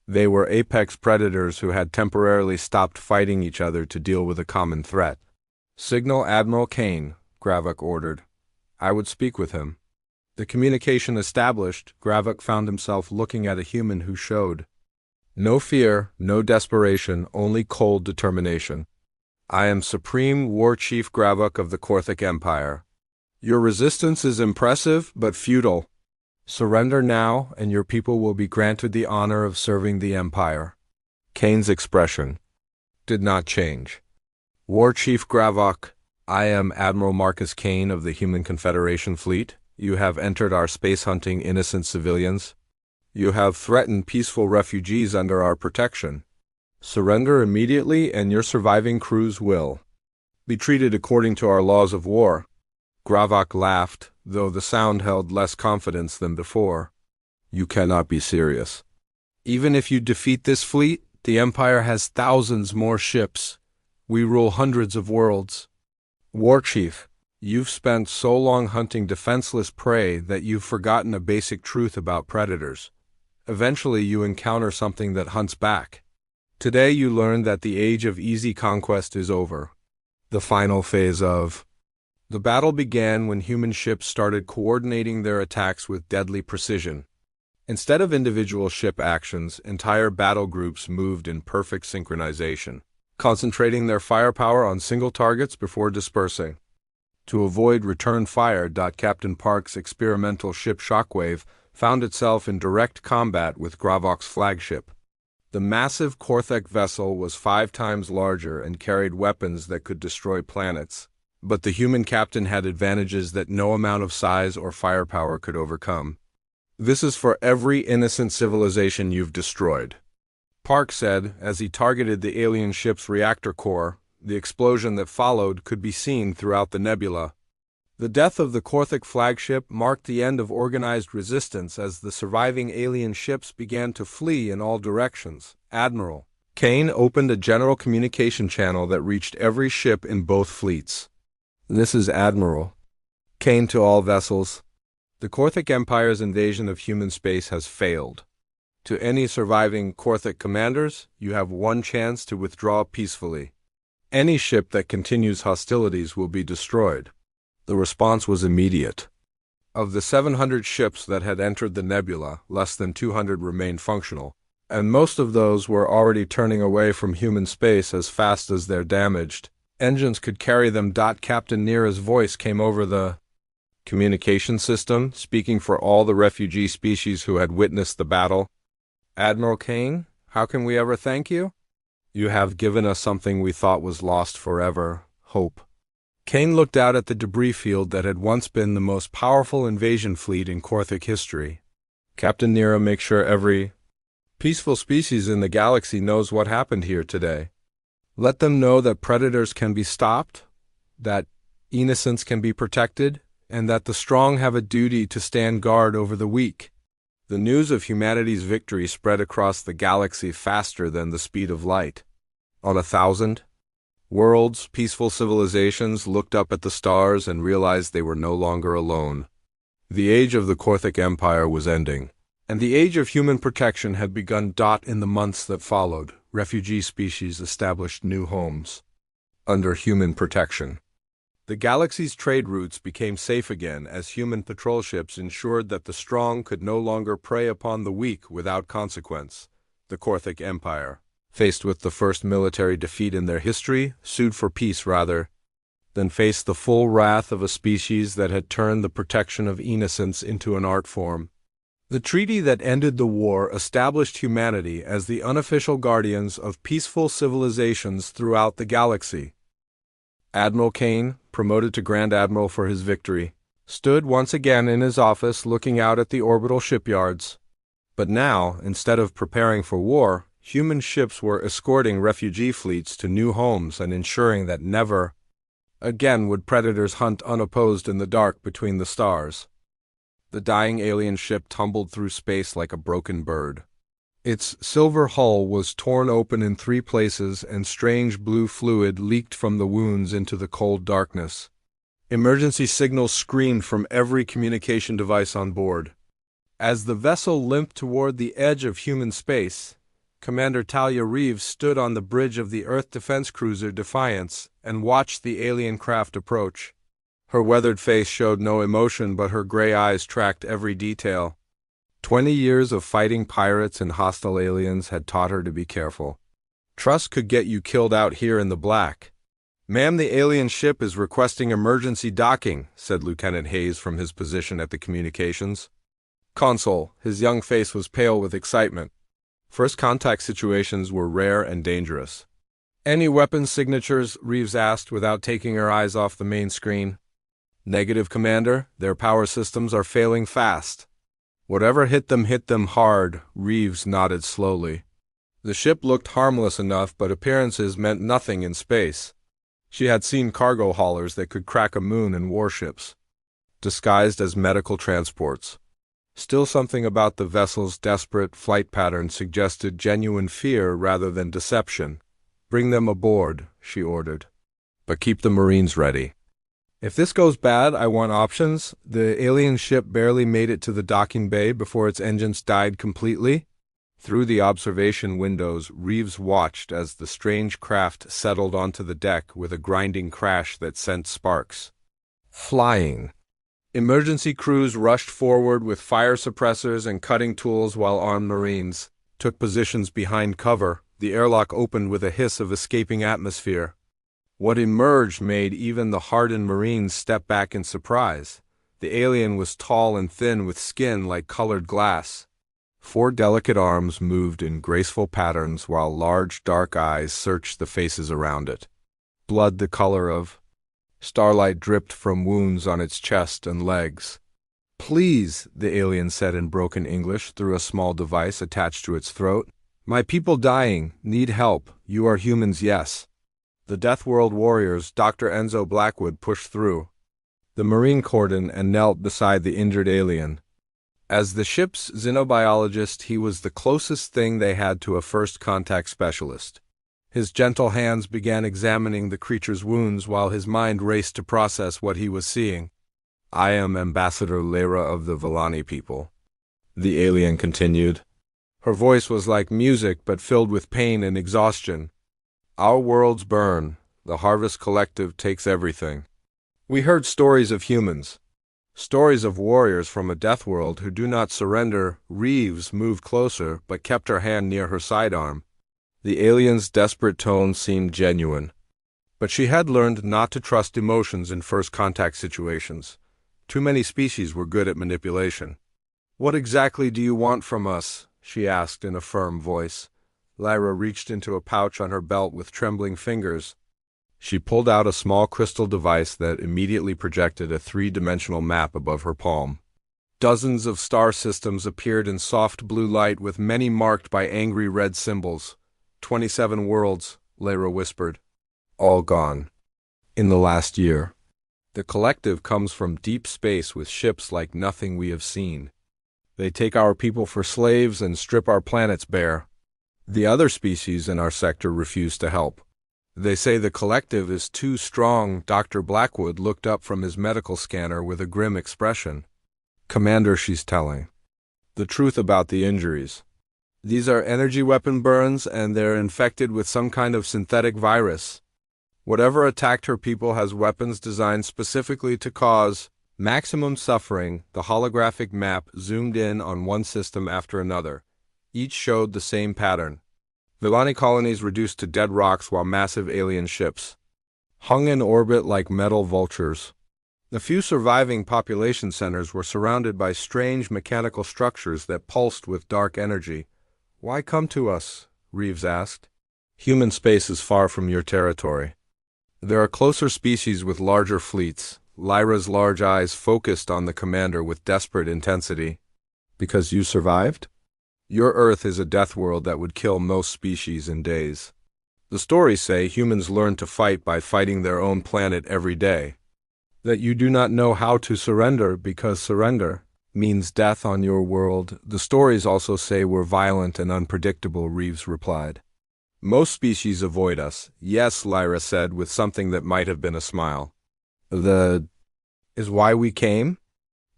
They were apex predators who had temporarily stopped fighting each other to deal with a common threat. Signal Admiral Kane, Gravok ordered. I would speak with him. The communication established, Gravok found himself looking at a human who showed no fear, no desperation, only cold determination. I am Supreme War Chief Gravok of the Korthic Empire. Your resistance is impressive, but futile. Surrender now, and your people will be granted the honor of serving the Empire. Kane's expression did not change. War Chief Gravok, I am Admiral Marcus Kane of the Human Confederation Fleet. You have entered our space hunting innocent civilians. You have threatened peaceful refugees under our protection. Surrender immediately, and your surviving crews will be treated according to our laws of war. Gravok laughed, though the sound held less confidence than before. You cannot be serious. Even if you defeat this fleet, the Empire has thousands more ships. We rule hundreds of worlds. War Chief, you've spent so long hunting defenseless prey that you've forgotten a basic truth about predators. Eventually you encounter something that hunts back. Today you learn that the age of easy conquest is over. The final phase of the battle began when human ships started coordinating their attacks with deadly precision. Instead of individual ship actions, entire battle groups moved in perfect synchronization, concentrating their firepower on single targets before dispersing. To avoid return fire, Captain Park's experimental ship Shockwave found itself in direct combat with Gravok's flagship. The massive Korthek vessel was 5 times larger and carried weapons that could destroy planets. But the human captain had advantages that no amount of size or firepower could overcome. This is for every innocent civilization you've destroyed, Park said as he targeted the alien ship's reactor core. The explosion that followed could be seen throughout the nebula. The death of the Korthic flagship marked the end of organized resistance as the surviving alien ships began to flee in all directions. Admiral Kane opened a general communication channel that reached every ship in both fleets. This is Admiral Kane to all vessels. The Korthic Empire's invasion of human space has failed. To any surviving Korthic commanders, you have one chance to withdraw peacefully. Any ship that continues hostilities will be destroyed. The response was immediate. Of the 700 ships that had entered the nebula, less than 200 remained functional, and most of those were already turning away from human space as fast as they're damaged. Engines could carry them. Captain Nira's voice came over the communication system, speaking for all the refugee species who had witnessed the battle. Admiral Kane, how can we ever thank you? You have given us something we thought was lost forever, hope. Kane looked out at the debris field that had once been the most powerful invasion fleet in Korthic history. Captain Nira, make sure every peaceful species in the galaxy knows what happened here today. Let them know that predators can be stopped, that innocence can be protected, and that the strong have a duty to stand guard over the weak. The news of humanity's victory spread across the galaxy faster than the speed of light. On 1,000 worlds, peaceful civilizations looked up at the stars and realized they were no longer alone. The age of the Korthic Empire was ending, and the age of human protection had begun. In the months that followed, refugee species established new homes under human protection. The galaxy's trade routes became safe again as human patrol ships ensured that the strong could no longer prey upon the weak without consequence. The Korthic Empire faced with the first military defeat in their history, sued for peace rather than face the full wrath of a species that had turned the protection of innocence into an art form. The treaty that ended the war established humanity as the unofficial guardians of peaceful civilizations throughout the galaxy. Admiral Kane, promoted to Grand Admiral for his victory, stood once again in his office looking out at the orbital shipyards. But now, instead of preparing for war, human ships were escorting refugee fleets to new homes and ensuring that never again would predators hunt unopposed in the dark between the stars. The dying alien ship tumbled through space like a broken bird. Its silver hull was torn open in 3 places and strange blue fluid leaked from the wounds into the cold darkness. Emergency signals screamed from every communication device on board. As the vessel limped toward the edge of human space, Commander Talia Reeves stood on the bridge of the Earth defense cruiser Defiance and watched the alien craft approach. Her weathered face showed no emotion, but her gray eyes tracked every detail. 20 years of fighting pirates and hostile aliens had taught her to be careful. Trust could get you killed out here in the black. "Ma'am, the alien ship is requesting emergency docking," said Lieutenant Hayes from his position at the communications console. His young face was pale with excitement. First contact situations were rare and dangerous. "Any weapons signatures?" Reeves asked without taking her eyes off the main screen. "Negative, Commander. Their power systems are failing fast." "Whatever hit them hard," Reeves nodded slowly. The ship looked harmless enough, but appearances meant nothing in space. She had seen cargo haulers that could crack a moon and warships, disguised as medical transports. Still, something about the vessel's desperate flight pattern suggested genuine fear rather than deception. "Bring them aboard," she ordered. "But keep the Marines ready. If this goes bad, I want options." The alien ship barely made it to the docking bay before its engines died completely. Through the observation windows, Reeves watched as the strange craft settled onto the deck with a grinding crash that sent sparks flying. Emergency crews rushed forward with fire suppressors and cutting tools while armed Marines took positions behind cover. The airlock opened with a hiss of escaping atmosphere. What emerged made even the hardened Marines step back in surprise. The alien was tall and thin with skin like colored glass. 4 delicate arms moved in graceful patterns while large dark eyes searched the faces around it. Blood the color of starlight dripped from wounds on its chest and legs. "Please," the alien said in broken English through a small device attached to its throat. "My people dying, need help. You are humans, yes." The Deathworld warriors, Dr. Enzo Blackwood, pushed through the Marine cordon and knelt beside the injured alien. As the ship's xenobiologist, he was the closest thing they had to a first contact specialist. His gentle hands began examining the creature's wounds while his mind raced to process what he was seeing. "I am Ambassador Lyra of the Villani people," the alien continued. Her voice was like music but filled with pain and exhaustion. "Our worlds burn. The Harvest Collective takes everything. We heard stories of humans, stories of warriors from a death world who do not surrender." Reeves moved closer but kept her hand near her sidearm. The alien's desperate tone seemed genuine. But she had learned not to trust emotions in first contact situations. Too many species were good at manipulation. "What exactly do you want from us?" she asked in a firm voice. Lyra reached into a pouch on her belt with trembling fingers. She pulled out a small crystal device that immediately projected a 3-dimensional map above her palm. Dozens of star systems appeared in soft blue light, with many marked by angry red symbols. 27 worlds, Lyra whispered. "All gone. In the last year. The Collective comes from deep space with ships like nothing we have seen. They take our people for slaves and strip our planets bare. The other species in our sector refuse to help. They say the Collective is too strong." Dr. Blackwood looked up from his medical scanner with a grim expression. "Commander," she's telling the truth about the injuries. These are energy weapon burns, and they're infected with some kind of synthetic virus. Whatever attacked her people has weapons designed specifically to cause maximum suffering." The holographic map zoomed in on one system after another. Each showed the same pattern. Villani colonies reduced to dead rocks while massive alien ships hung in orbit like metal vultures. The few surviving population centers were surrounded by strange mechanical structures that pulsed with dark energy. "Why come to us?" Reeves asked. "Human space is far from your territory. There are closer species with larger fleets." Lyra's large eyes focused on the commander with desperate intensity. "Because you survived? Your Earth is a death world that would kill most species in days. The stories say humans learn to fight by fighting their own planet every day. That you do not know how to surrender because surrender means death on your world. The stories also say we're violent and unpredictable," Reeves replied. "Most species avoid us." "Yes," Lyra said with something that might have been a smile. "The is why we came?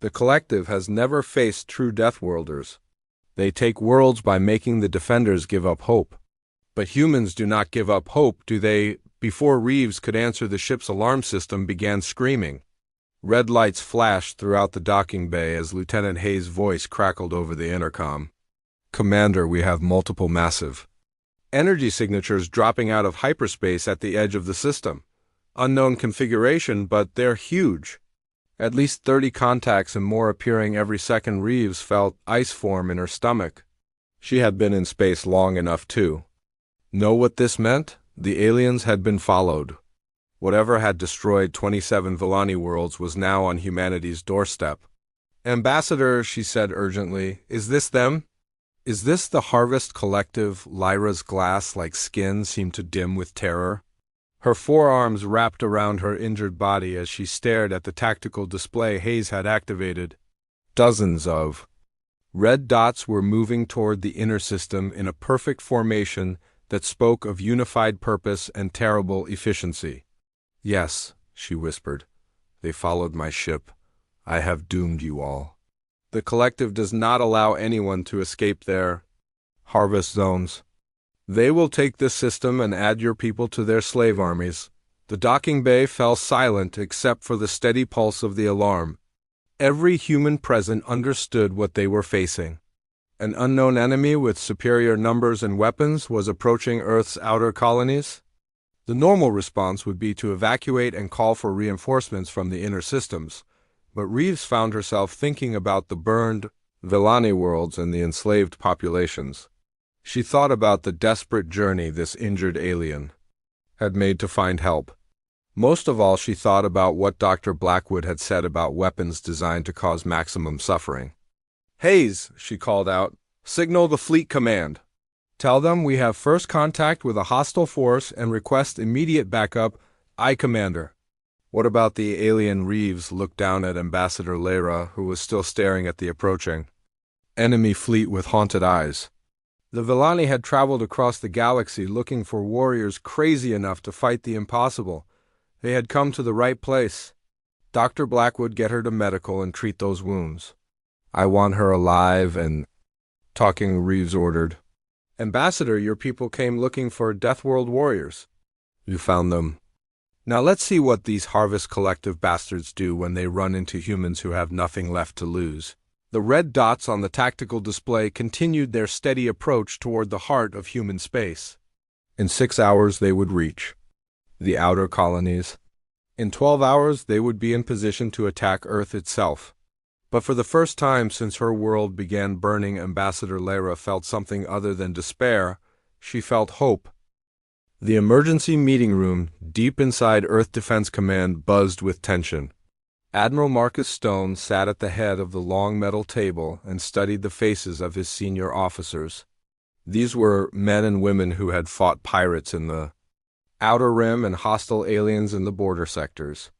The collective has never faced true Deathworlders. They take worlds by making the defenders give up hope. But humans do not give up hope, do they?" Before Reeves could answer, the ship's alarm system began screaming. Red lights flashed throughout the docking bay as Lieutenant Hayes' voice crackled over the intercom. "Commander, we have multiple massive energy signatures dropping out of hyperspace at the edge of the system. Unknown configuration, but they're huge. At least 30 contacts and more appearing every second." Reeves felt ice form in her stomach. She had been in space long enough to know what this meant. The aliens had been followed. Whatever had destroyed 27 Villani worlds was now on humanity's doorstep. "Ambassador," she said urgently, "is this them? Is this the Harvest Collective?" Lyra's glass-like skin seemed to dim with terror. Her forearms wrapped around her injured body as she stared at the tactical display Hayes had activated. Dozens of red dots were moving toward the inner system in a perfect formation that spoke of unified purpose and terrible efficiency. "Yes," she whispered. "They followed my ship. I have doomed you all. The collective does not allow anyone to escape their harvest zones. They will take this system and add your people to their slave armies." The docking bay fell silent except for the steady pulse of the alarm. Every human present understood what they were facing. An unknown enemy with superior numbers and weapons was approaching Earth's outer colonies. The normal response would be to evacuate and call for reinforcements from the inner systems, but Reeves found herself thinking about the burned Villani worlds and the enslaved populations. She thought about the desperate journey this injured alien had made to find help. Most of all, she thought about what Dr. Blackwood had said about weapons designed to cause maximum suffering. "Hayes," she called out, "signal the fleet command. Tell them we have first contact with a hostile force and request immediate backup." "Aye, Commander." "What about the alien?" Reeves looked down at Ambassador Lyra, who was still staring at the approaching enemy fleet with haunted eyes. The Villani had traveled across the galaxy looking for warriors crazy enough to fight the impossible. They had come to the right place. Dr. Blackwood, get her to medical and treat those wounds. "I want her alive and talking," Reeves ordered. "Ambassador, your people came looking for Deathworld warriors. You found them. Now let's see what these Harvest Collective bastards do when they run into humans who have nothing left to lose." The red dots on the tactical display continued their steady approach toward the heart of human space. In 6 hours they would reach the outer colonies. In 12 hours they would be in position to attack Earth itself. But for the first time since her world began burning, Ambassador Lyra felt something other than despair. She felt hope. The emergency meeting room, deep inside Earth Defense Command, buzzed with tension. Admiral Marcus Stone sat at the head of the long metal table and studied the faces of his senior officers. These were men and women who had fought pirates in the Outer Rim and hostile aliens in the border sectors.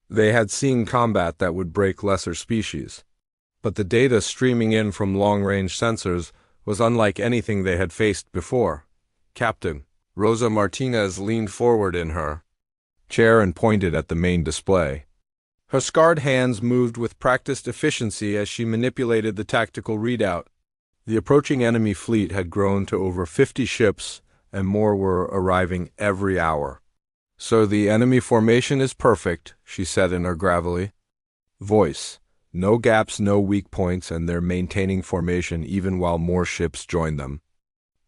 They had seen combat that would break lesser species. But the data streaming in from long-range sensors was unlike anything they had faced before. "Captain." Rosa Martinez leaned forward in her chair and pointed at the main display. Her scarred hands moved with practiced efficiency as she manipulated the tactical readout. The approaching enemy fleet had grown to over 50 ships, and more were arriving every hour. "So the enemy formation is perfect," she said in her gravelly voice. "No gaps, no weak points, and they're maintaining formation even while more ships join them."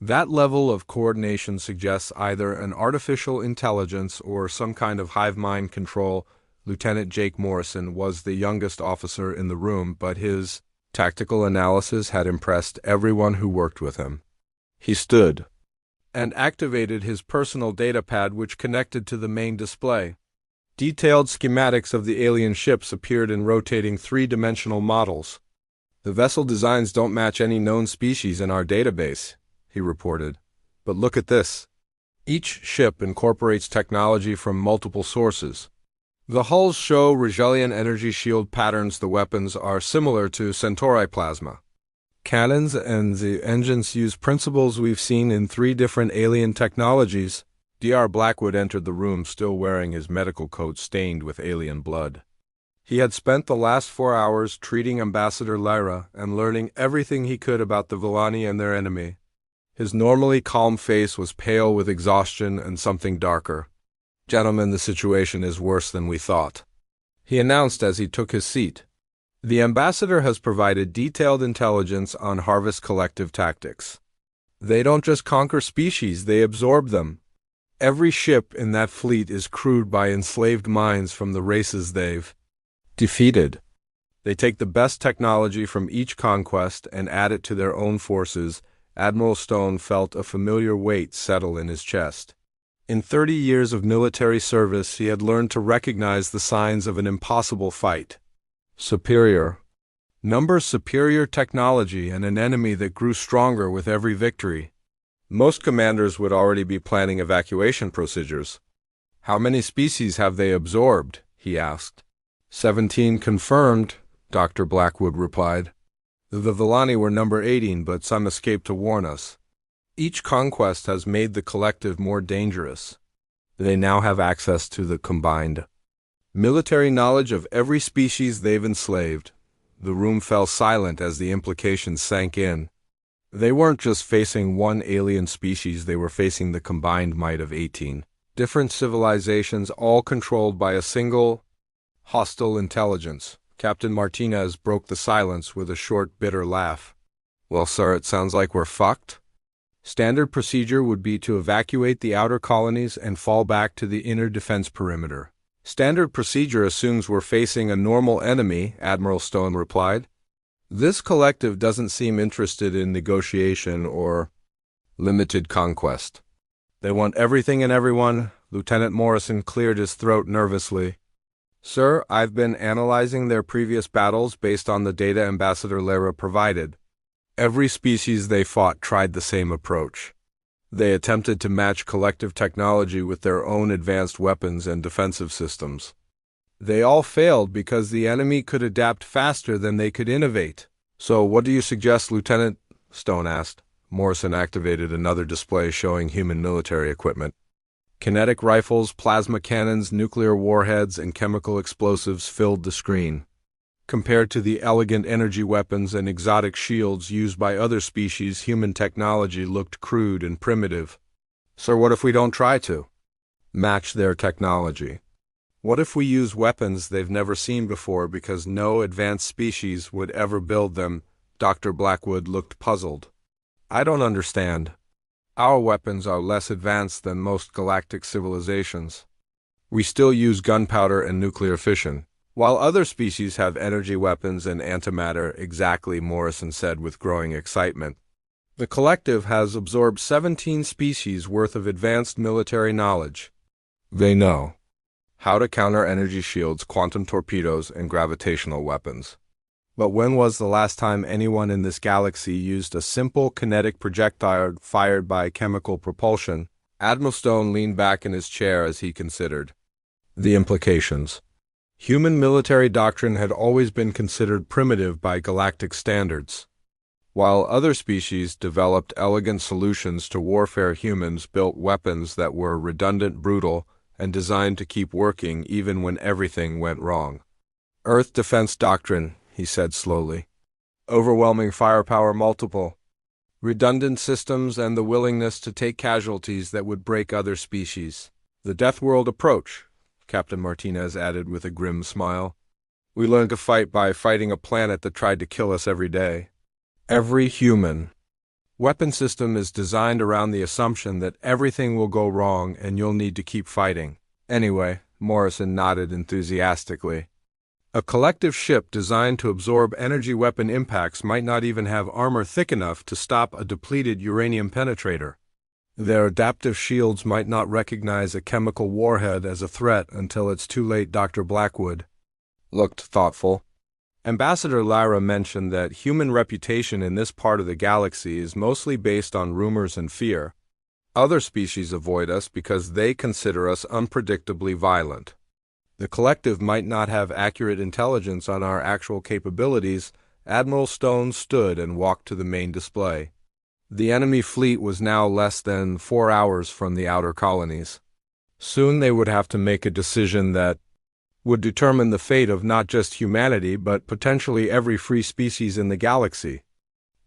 That level of coordination suggests either an artificial intelligence or some kind of hive mind control. Lieutenant Jake Morrison was the youngest officer in the room, but his tactical analysis had impressed everyone who worked with him. He stood and activated his personal data pad, which connected to the main display. Detailed schematics of the alien ships appeared in rotating three-dimensional models. "The vessel designs don't match any known species in our database," he reported. "But look at this. Each ship incorporates technology from multiple sources. The hulls show Regellian energy shield patterns. The weapons are similar to Centauri plasma. Cannons and the engines use principles we've seen in 3 different alien technologies." Dr. Blackwood entered the room still wearing his medical coat stained with alien blood. He had spent the last 4 hours treating Ambassador Lyra and learning everything he could about the Villani and their enemy. His normally calm face was pale with exhaustion and something darker. "Gentlemen, the situation is worse than we thought," he announced as he took his seat. "The ambassador has provided detailed intelligence on Harvest Collective tactics. They don't just conquer species, they absorb them. Every ship in that fleet is crewed by enslaved minds from the races they've defeated. They take the best technology from each conquest and add it to their own forces." Admiral Stone felt a familiar weight settle in his chest. In 30 years of military service, he had learned to recognize the signs of an impossible fight. Superior technology and an enemy that grew stronger with every victory. Most commanders would already be planning evacuation procedures. "How many species have they absorbed?" he asked. 17 confirmed, Dr. Blackwood replied. "The Villani were number 18, but some escaped to warn us. Each conquest has made the collective more dangerous. They now have access to the combined military knowledge of every species they've enslaved." The room fell silent as the implications sank in. They weren't just facing one alien species, they were facing the combined might of 18 different civilizations, all controlled by a single, hostile intelligence. Captain Martinez broke the silence with a short, bitter laugh. "Well, sir, it sounds like we're fucked. Standard procedure would be to evacuate the outer colonies and fall back to the inner defense perimeter." "Standard procedure assumes we're facing a normal enemy," Admiral Stone replied. "This collective doesn't seem interested in negotiation or limited conquest. They want everything and everyone." Lieutenant Morrison cleared his throat nervously. "Sir, I've been analyzing their previous battles based on the data Ambassador Lyra provided. Every species they fought tried the same approach. They attempted to match collective technology with their own advanced weapons and defensive systems. They all failed because the enemy could adapt faster than they could innovate." "So what do you suggest, Lieutenant?" Stone asked. Morrison activated another display showing human military equipment. Kinetic rifles, plasma cannons, nuclear warheads, and chemical explosives filled the screen. Compared to the elegant energy weapons and exotic shields used by other species, human technology looked crude and primitive. "Sir, what if we don't try to match their technology? What if we use weapons they've never seen before because no advanced species would ever build them?" Dr. Blackwood looked puzzled. "I don't understand. Our weapons are less advanced than most galactic civilizations. We still use gunpowder and nuclear fission, while other species have energy weapons and antimatter." "Exactly," Morrison said with growing excitement. "The collective has absorbed 17 species worth of advanced military knowledge. They know how to counter energy shields, quantum torpedoes, and gravitational weapons. But when was the last time anyone in this galaxy used a simple kinetic projectile fired by chemical propulsion?" Admiral Stone leaned back in his chair as he considered the implications. Human military doctrine had always been considered primitive by galactic standards. While other species developed elegant solutions to warfare, humans built weapons that were redundant, brutal, and designed to keep working even when everything went wrong. "Earth defense doctrine," he said slowly. "Overwhelming firepower, multiple redundant systems, and the willingness to take casualties that would break other species. The Deathworld approach," Captain Martinez added with a grim smile. "We learned to fight by fighting a planet that tried to kill us every day. Every human Weapon system is designed around the assumption that everything will go wrong and you'll need to keep fighting. Anyway, Morrison nodded enthusiastically. A collective ship designed to absorb energy weapon impacts might not even have armor thick enough to stop a depleted uranium penetrator. Their adaptive shields might not recognize a chemical warhead as a threat until it's too late. Dr. Blackwood looked thoughtful. Ambassador Lyra mentioned that human reputation in this part of the galaxy is mostly based on rumors and fear. Other species avoid us because they consider us unpredictably violent. The collective might not have accurate intelligence on our actual capabilities. Admiral Stone stood and walked to the main display. The enemy fleet was now less than 4 hours from the outer colonies. Soon they would have to make a decision that would determine the fate of not just humanity but potentially every free species in the galaxy.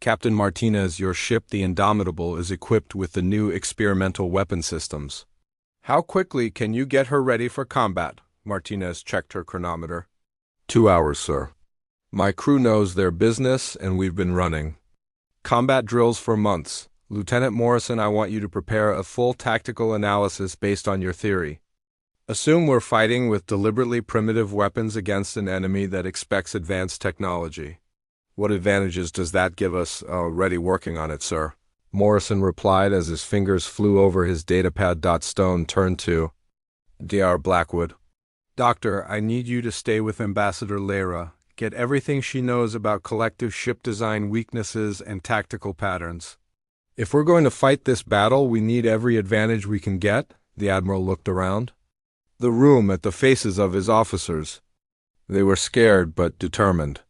Captain Martinez, your ship, the Indomitable, is equipped with the new experimental weapon systems. How quickly can you get her ready for combat? Martinez checked her chronometer. 2 hours, sir. My crew knows their business and we've been running combat drills for months. Lieutenant Morrison, I want you to prepare a full tactical analysis based on your theory. Assume we're fighting with deliberately primitive weapons against an enemy that expects advanced technology. What advantages does that give us? Already working on it, sir. Morrison replied as his fingers flew over his datapad. Stone turned to Dr. Blackwood. Doctor, I need you to stay with Ambassador Lyra. Get everything she knows about collective ship design weaknesses and tactical patterns. If we're going to fight this battle, we need every advantage we can get. The Admiral looked around the room at the faces of his officers. They were scared but determined.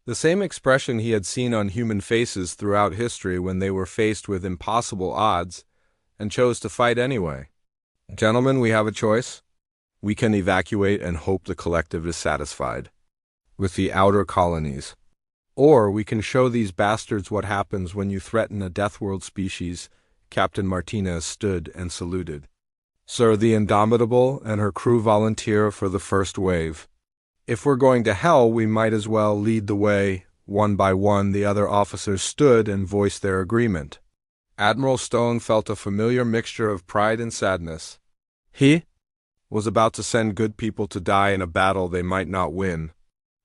The same expression he had seen on human faces throughout history when they were faced with impossible odds and chose to fight anyway. Gentlemen, we have a choice. We can evacuate and hope the collective is satisfied with the outer colonies. Or we can show these bastards what happens when you threaten a Deathworld species. Captain Martinez stood and saluted. Sir, the Indomitable and her crew volunteer for the first wave. If we're going to hell, we might as well lead the way. One by one, the other officers stood and voiced their agreement. Admiral Stone felt a familiar mixture of pride and sadness. He was about to send good people to die in a battle they might not win.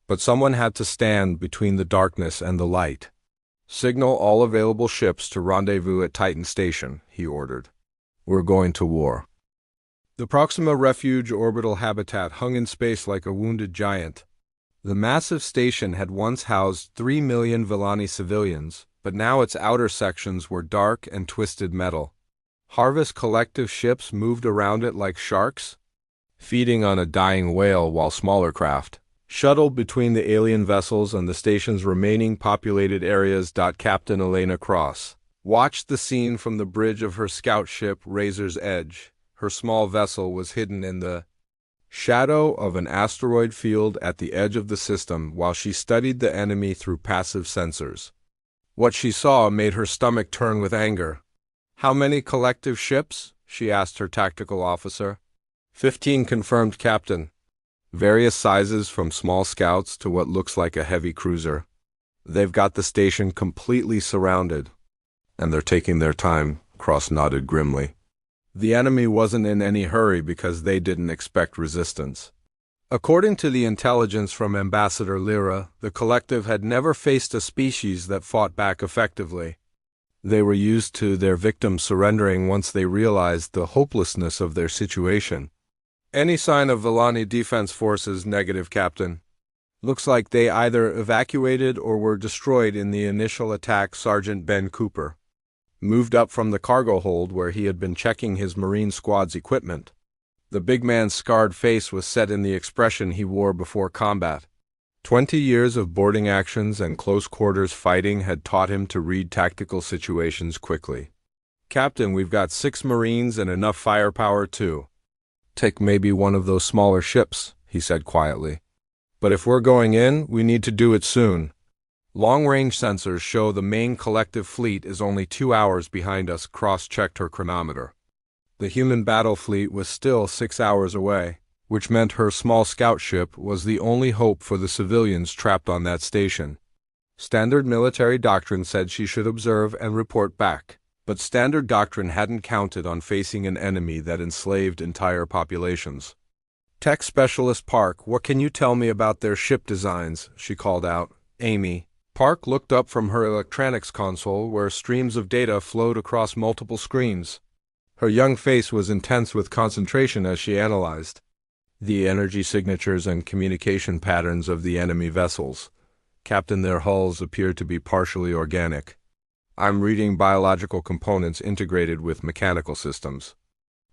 But someone had to stand between the darkness and the light. Signal all available ships to rendezvous at Titan Station, he ordered. We're going to war. The Proxima Refuge orbital habitat hung in space like a wounded giant. The massive station had once housed 3 million Villani civilians, but now its outer sections were dark and twisted metal. Harvest collective ships moved around it like sharks, feeding on a dying whale, while smaller craft shuttled between the alien vessels and the station's remaining populated areas. Captain Elena Cross watched the scene from the bridge of her scout ship Razor's Edge. Her small vessel was hidden in the shadow of an asteroid field at the edge of the system while she studied the enemy through passive sensors. What she saw made her stomach turn with anger. How many collective ships? She asked her tactical officer. 15 confirmed, Captain. Various sizes from small scouts to what looks like a heavy cruiser. They've got the station completely surrounded, and they're taking their time, Cross nodded grimly. The enemy wasn't in any hurry because they didn't expect resistance. According to the intelligence from Ambassador Lyra, the collective had never faced a species that fought back effectively. They were used to their victims surrendering once they realized the hopelessness of their situation. Any sign of Villani Defense Forces? Negative, Captain. Looks like they either evacuated or were destroyed in the initial attack. Sergeant Ben Cooper moved up from the cargo hold where he had been checking his Marine Squad's equipment. The big man's scarred face was set in the expression he wore before combat. 20 years of boarding actions and close-quarters fighting had taught him to read tactical situations quickly. Captain, we've got 6 Marines and enough firepower too. Take maybe one of those smaller ships, he said quietly. But if we're going in, we need to do it soon. Long-range sensors show the main collective fleet is only 2 hours behind us. Cross checked her chronometer. The human battle fleet was still 6 hours away, which meant her small scout ship was the only hope for the civilians trapped on that station. Standard military doctrine said she should observe and report back, but standard doctrine hadn't counted on facing an enemy that enslaved entire populations. Tech specialist Park, what can you tell me about their ship designs? She called out. Amy. Park looked up from her electronics console where streams of data flowed across multiple screens. Her young face was intense with concentration as she analyzed the energy signatures and communication patterns of the enemy vessels. Captain, their hulls appear to be partially organic. I'm reading biological components integrated with mechanical systems.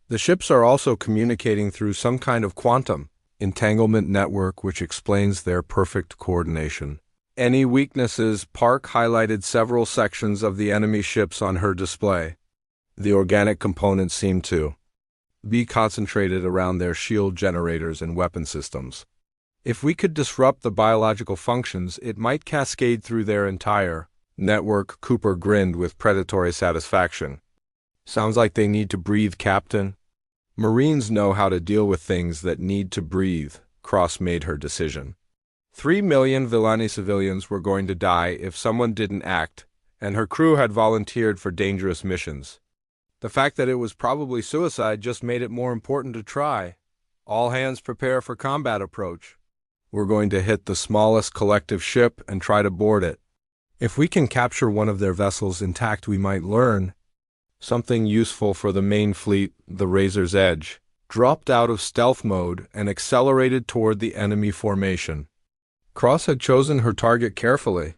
The ships are also communicating through some kind of quantum entanglement network which explains their perfect coordination. Any weaknesses? Park highlighted several sections of the enemy ships on her display. The organic components seem to be concentrated around their shield generators and weapon systems. If we could disrupt the biological functions, it might cascade through their entire network. Cooper grinned with predatory satisfaction. Sounds like they need to breathe, Captain. Marines know how to deal with things that need to breathe. Cross made her decision. 3 million Villani civilians were going to die if someone didn't act, and her crew had volunteered for dangerous missions. The fact that it was probably suicide just made it more important to try. All hands prepare for combat approach. We're going to hit the smallest collective ship and try to board it. If we can capture one of their vessels intact, we might learn something useful for the main fleet. The Razor's Edge dropped out of stealth mode and accelerated toward the enemy formation. Cross had chosen her target carefully.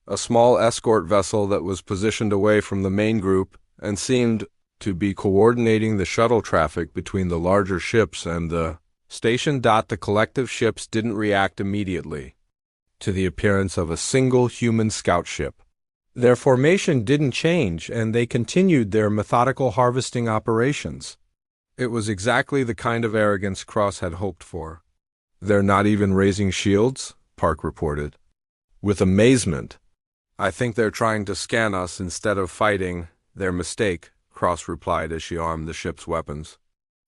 A small escort vessel that was positioned away from the main group and seemed to be coordinating the shuttle traffic between the larger ships and the station. The collective ships didn't react immediately to the appearance of a single human scout ship. Their formation didn't change, and they continued their methodical harvesting operations. It was exactly the kind of arrogance Cross had hoped for. They're not even raising shields, Park reported. With amazement. I think they're trying to scan us instead of fighting. Their mistake, Cross replied as she armed the ship's weapons.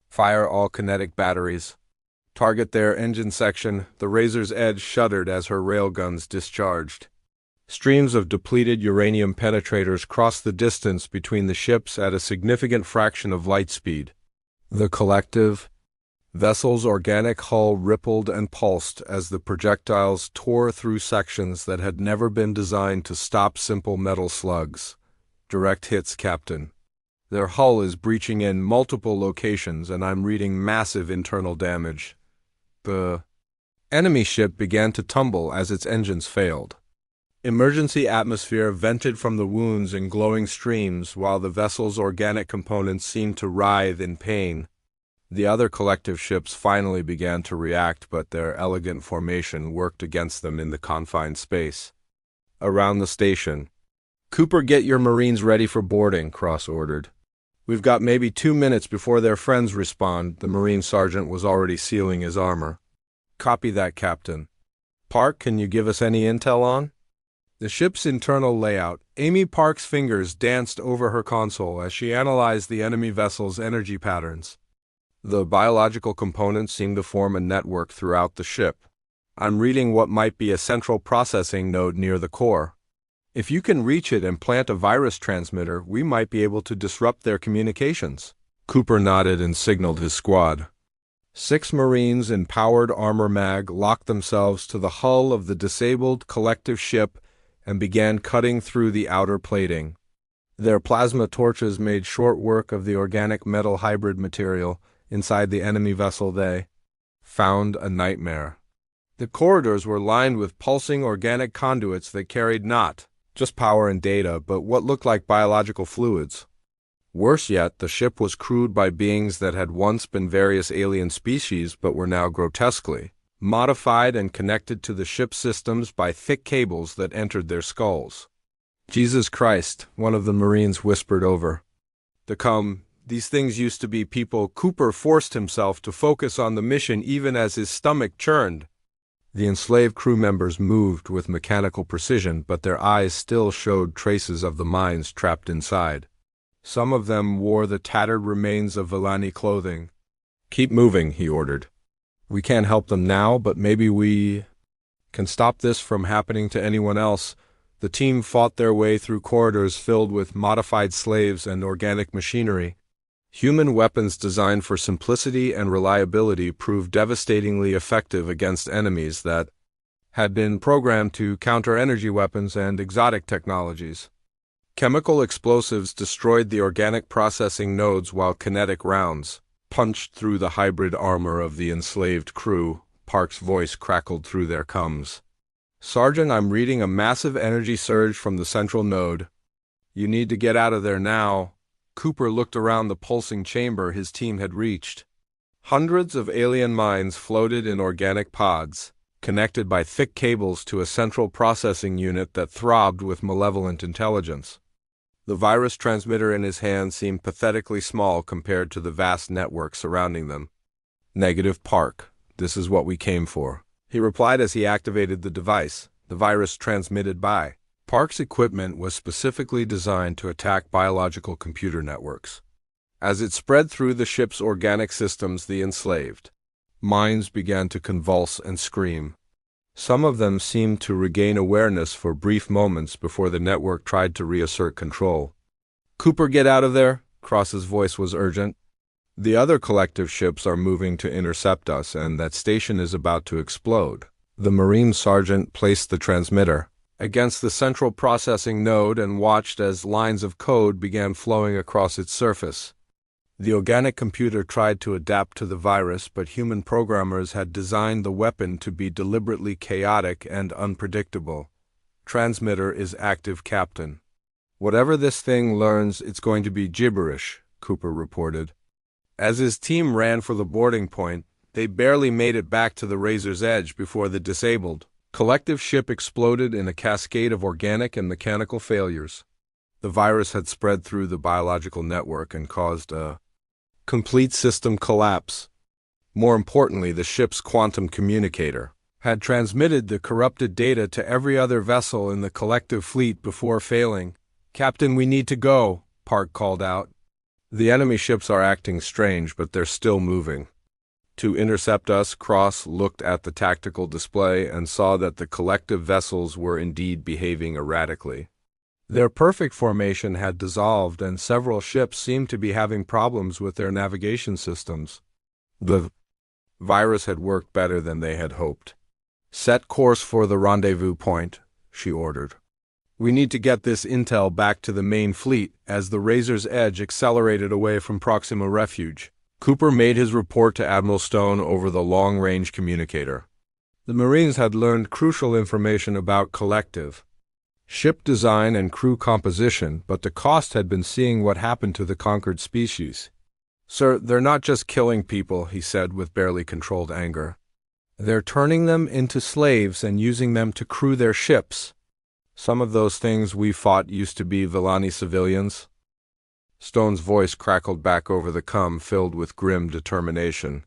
Fire all kinetic batteries. Target their engine section. The Razor's Edge shuddered as her railguns discharged. Streams of depleted uranium penetrators crossed the distance between the ships at a significant fraction of light speed. The collective vessel's organic hull rippled and pulsed as the projectiles tore through sections that had never been designed to stop simple metal slugs. Direct hits, Captain. Their hull is breaching in multiple locations, and I'm reading massive internal damage. The enemy ship began to tumble as its engines failed. Emergency atmosphere vented from the wounds in glowing streams while the vessel's organic components seemed to writhe in pain. The other collective ships finally began to react, but their elegant formation worked against them in the confined space around the station. Cooper, get your Marines ready for boarding, Cross ordered. We've got maybe 2 minutes before their friends respond. The Marine sergeant was already sealing his armor. Copy that, Captain. Park, can you give us any intel on the ship's internal layout? Amy Park's fingers danced over her console as she analyzed the enemy vessel's energy patterns. The biological components seemed to form a network throughout the ship. I'm reading what might be a central processing node near the core. If you can reach it and plant a virus transmitter, we might be able to disrupt their communications. Cooper nodded and signaled his squad. 6 Marines in powered armor mag locked themselves to the hull of the disabled collective ship and began cutting through the outer plating. Their plasma torches made short work of the organic metal hybrid material inside the enemy vessel. They found a nightmare. The corridors were lined with pulsing organic conduits that carried not just power and data, but what looked like biological fluids. Worse yet, the ship was crewed by beings that had once been various alien species but were now grotesquely modified and connected to the ship's systems by thick cables that entered their skulls. Jesus Christ, one of the Marines whispered over the com. These things used to be people. Cooper forced himself to focus on the mission even as his stomach churned. The enslaved crew members moved with mechanical precision, but their eyes still showed traces of the minds trapped inside. Some of them wore the tattered remains of Villani clothing. Keep moving, he ordered. We can't help them now, but maybe we can stop this from happening to anyone else. The team fought their way through corridors filled with modified slaves and organic machinery. Human weapons designed for simplicity and reliability proved devastatingly effective against enemies that had been programmed to counter energy weapons and exotic technologies. Chemical explosives destroyed the organic processing nodes while kinetic rounds punched through the hybrid armor of the enslaved crew. Park's voice crackled through their cums. "Sergeant, I'm reading a massive energy surge from the central node. You need to get out of there now." Cooper looked around the pulsing chamber his team had reached. Hundreds of alien minds floated in organic pods, connected by thick cables to a central processing unit that throbbed with malevolent intelligence. The virus transmitter in his hand seemed pathetically small compared to the vast network surrounding them. "Negative, Park. This is what we came for," he replied as he activated the device. The virus transmitted by Park's equipment was specifically designed to attack biological computer networks. As it spread through the ship's organic systems, the enslaved minds began to convulse and scream. Some of them seemed to regain awareness for brief moments before the network tried to reassert control. "Cooper, get out of there!" Cross's voice was urgent. "The other collective ships are moving to intercept us, and that station is about to explode." The Marine sergeant placed the transmitter against the central processing node and watched as lines of code began flowing across its surface. The organic computer tried to adapt to the virus, but human programmers had designed the weapon to be deliberately chaotic and unpredictable. "Transmitter is active, Captain. Whatever this thing learns, it's going to be gibberish," Cooper reported. As his team ran for the boarding point, they barely made it back to the Razor's Edge before the disabled collective ship exploded in a cascade of organic and mechanical failures. The virus had spread through the biological network and caused a complete system collapse. More importantly, the ship's quantum communicator had transmitted the corrupted data to every other vessel in the collective fleet before failing. "Captain, we need to go," Park called out. "The enemy ships are acting strange, but they're still moving to intercept us." Cross looked at the tactical display and saw that the collective vessels were indeed behaving erratically. Their perfect formation had dissolved, and several ships seemed to be having problems with their navigation systems. The virus had worked better than they had hoped. "Set course for the rendezvous point," she ordered. "We need to get this intel back to the main fleet." As the Razor's Edge accelerated away from Proxima Refuge, Cooper made his report to Admiral Stone over the long-range communicator. The Marines had learned crucial information about collective ship design and crew composition, but the cost had been seeing what happened to the conquered species. "Sir, they're not just killing people," he said with barely controlled anger. "They're turning them into slaves and using them to crew their ships. Some of those things we fought used to be Villani civilians." Stone's voice crackled back over the cum, filled with grim determination.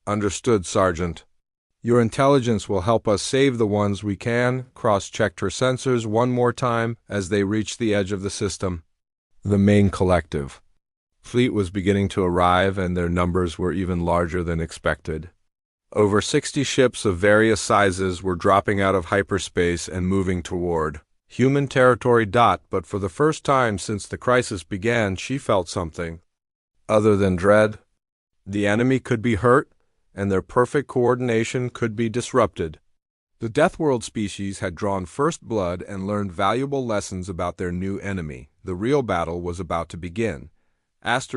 "Understood, Sergeant. Your intelligence will help us save the ones we can." Cross checked her sensors one more time as they reached the edge of the system. The main collective fleet was beginning to arrive, and their numbers were even larger than expected. Over 60 ships of various sizes were dropping out of hyperspace and moving toward human territory. But for the first time since the crisis began, she felt something other than dread. The enemy could be hurt, and their perfect coordination could be disrupted. The Deathworld species had drawn first blood and learned valuable lessons about their new enemy. The real battle was about to begin. ********.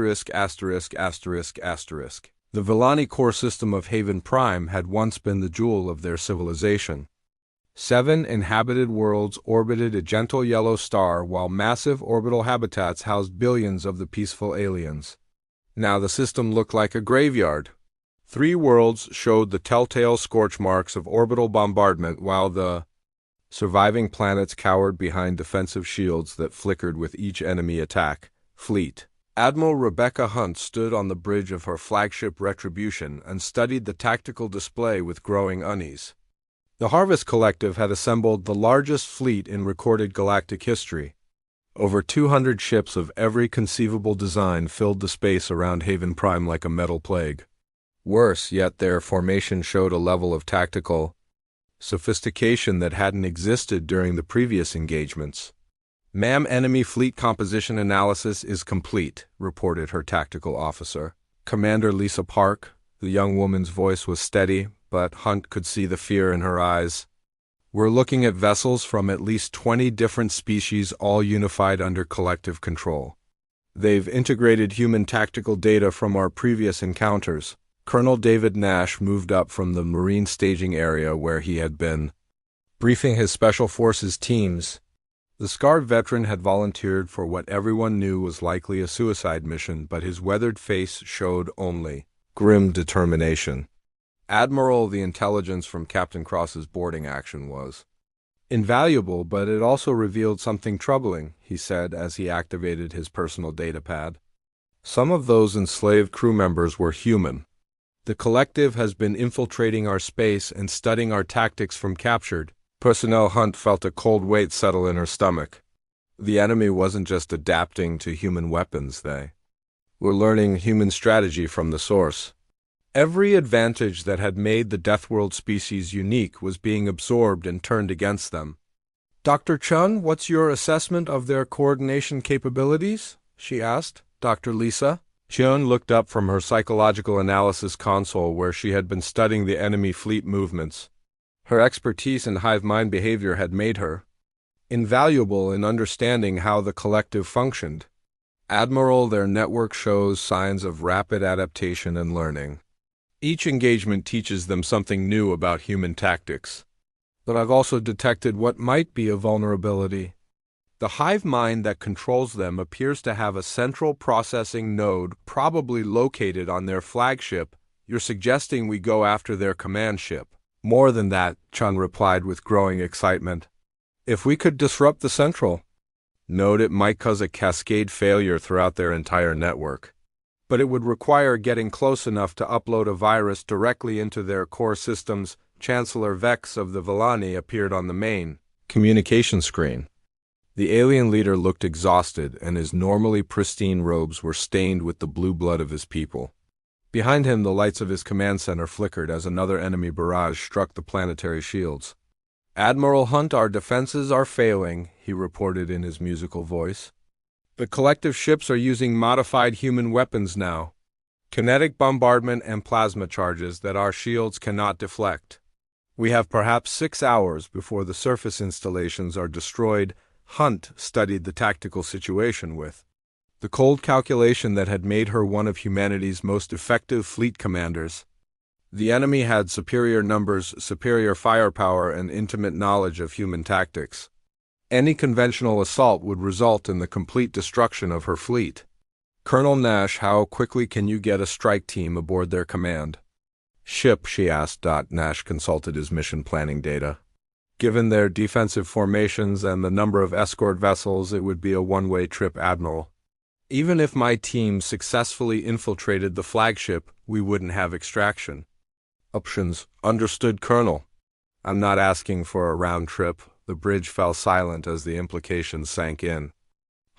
The Villani core system of Haven Prime had once been the jewel of their civilization. 7 inhabited worlds orbited a gentle yellow star, while massive orbital habitats housed billions of the peaceful aliens. Now the system looked like a graveyard. 3 worlds showed the telltale scorch marks of orbital bombardment, while the surviving planets cowered behind defensive shields that flickered with each enemy attack. Fleet. Admiral Rebecca Hunt stood on the bridge of her flagship Retribution and studied the tactical display with growing unease. The Harvest Collective had assembled the largest fleet in recorded galactic history. Over 200 ships of every conceivable design filled the space around Haven Prime like a metal plague. Worse yet, their formation showed a level of tactical sophistication that hadn't existed during the previous engagements. "Ma'am, enemy fleet composition analysis is complete," reported her tactical officer, Commander Lisa Park. The young woman's voice was steady, but Hunt could see the fear in her eyes. "We're looking at vessels from at least 20 different species, all unified under collective control. They've integrated human tactical data from our previous encounters." Colonel David Nash moved up from the Marine staging area where he had been briefing his Special Forces teams. The scarred veteran had volunteered for what everyone knew was likely a suicide mission, but his weathered face showed only grim determination. "Admiral, the intelligence from Captain Cross's boarding action was invaluable, but it also revealed something troubling," he said as he activated his personal data pad. "Some of those enslaved crew members were human. The collective has been infiltrating our space and studying our tactics from captured personnel." Hunt felt a cold weight settle in her stomach. The enemy wasn't just adapting to human weapons, they were learning human strategy from the source. Every advantage that had made the Deathworld species unique was being absorbed and turned against them. "Dr. Chun, what's your assessment of their coordination capabilities?" she asked. "Dr. Lisa?" Chun looked up from her psychological analysis console where she had been studying the enemy fleet movements. Her expertise in hive mind behavior had made her invaluable in understanding how the collective functioned. "Admiral, their network shows signs of rapid adaptation and learning. Each engagement teaches them something new about human tactics. But I've also detected what might be a vulnerability. The hive mind that controls them appears to have a central processing node probably located on their flagship. You're suggesting we go after their command ship?" "More than that," Chun replied with growing excitement. "If we could disrupt the central node, it might cause a cascade failure throughout their entire network. But it would require getting close enough to upload a virus directly into their core systems." Chancellor Vex of the Villani appeared on the main communication screen. The alien leader looked exhausted, and his normally pristine robes were stained with the blue blood of his people. Behind him, the lights of his command center flickered as another enemy barrage struck the planetary shields. "Admiral Hunt, our defenses are failing," he reported in his musical voice. "The collective ships are using modified human weapons now. Kinetic bombardment and plasma charges that our shields cannot deflect. We have perhaps 6 hours before the surface installations are destroyed." Hunt studied the tactical situation with the cold calculation that had made her one of humanity's most effective fleet commanders. The enemy had superior numbers, superior firepower, and intimate knowledge of human tactics. Any conventional assault would result in the complete destruction of her fleet. "Colonel Nash, how quickly can you get a strike team aboard their command ship?" she asked. Nash consulted his mission planning data. "Given their defensive formations and the number of escort vessels, it would be a one-way trip, Admiral. Even if my team successfully infiltrated the flagship, we wouldn't have extraction options." "Understood, Colonel." "I'm not asking for a round trip." The bridge fell silent as the implications sank in.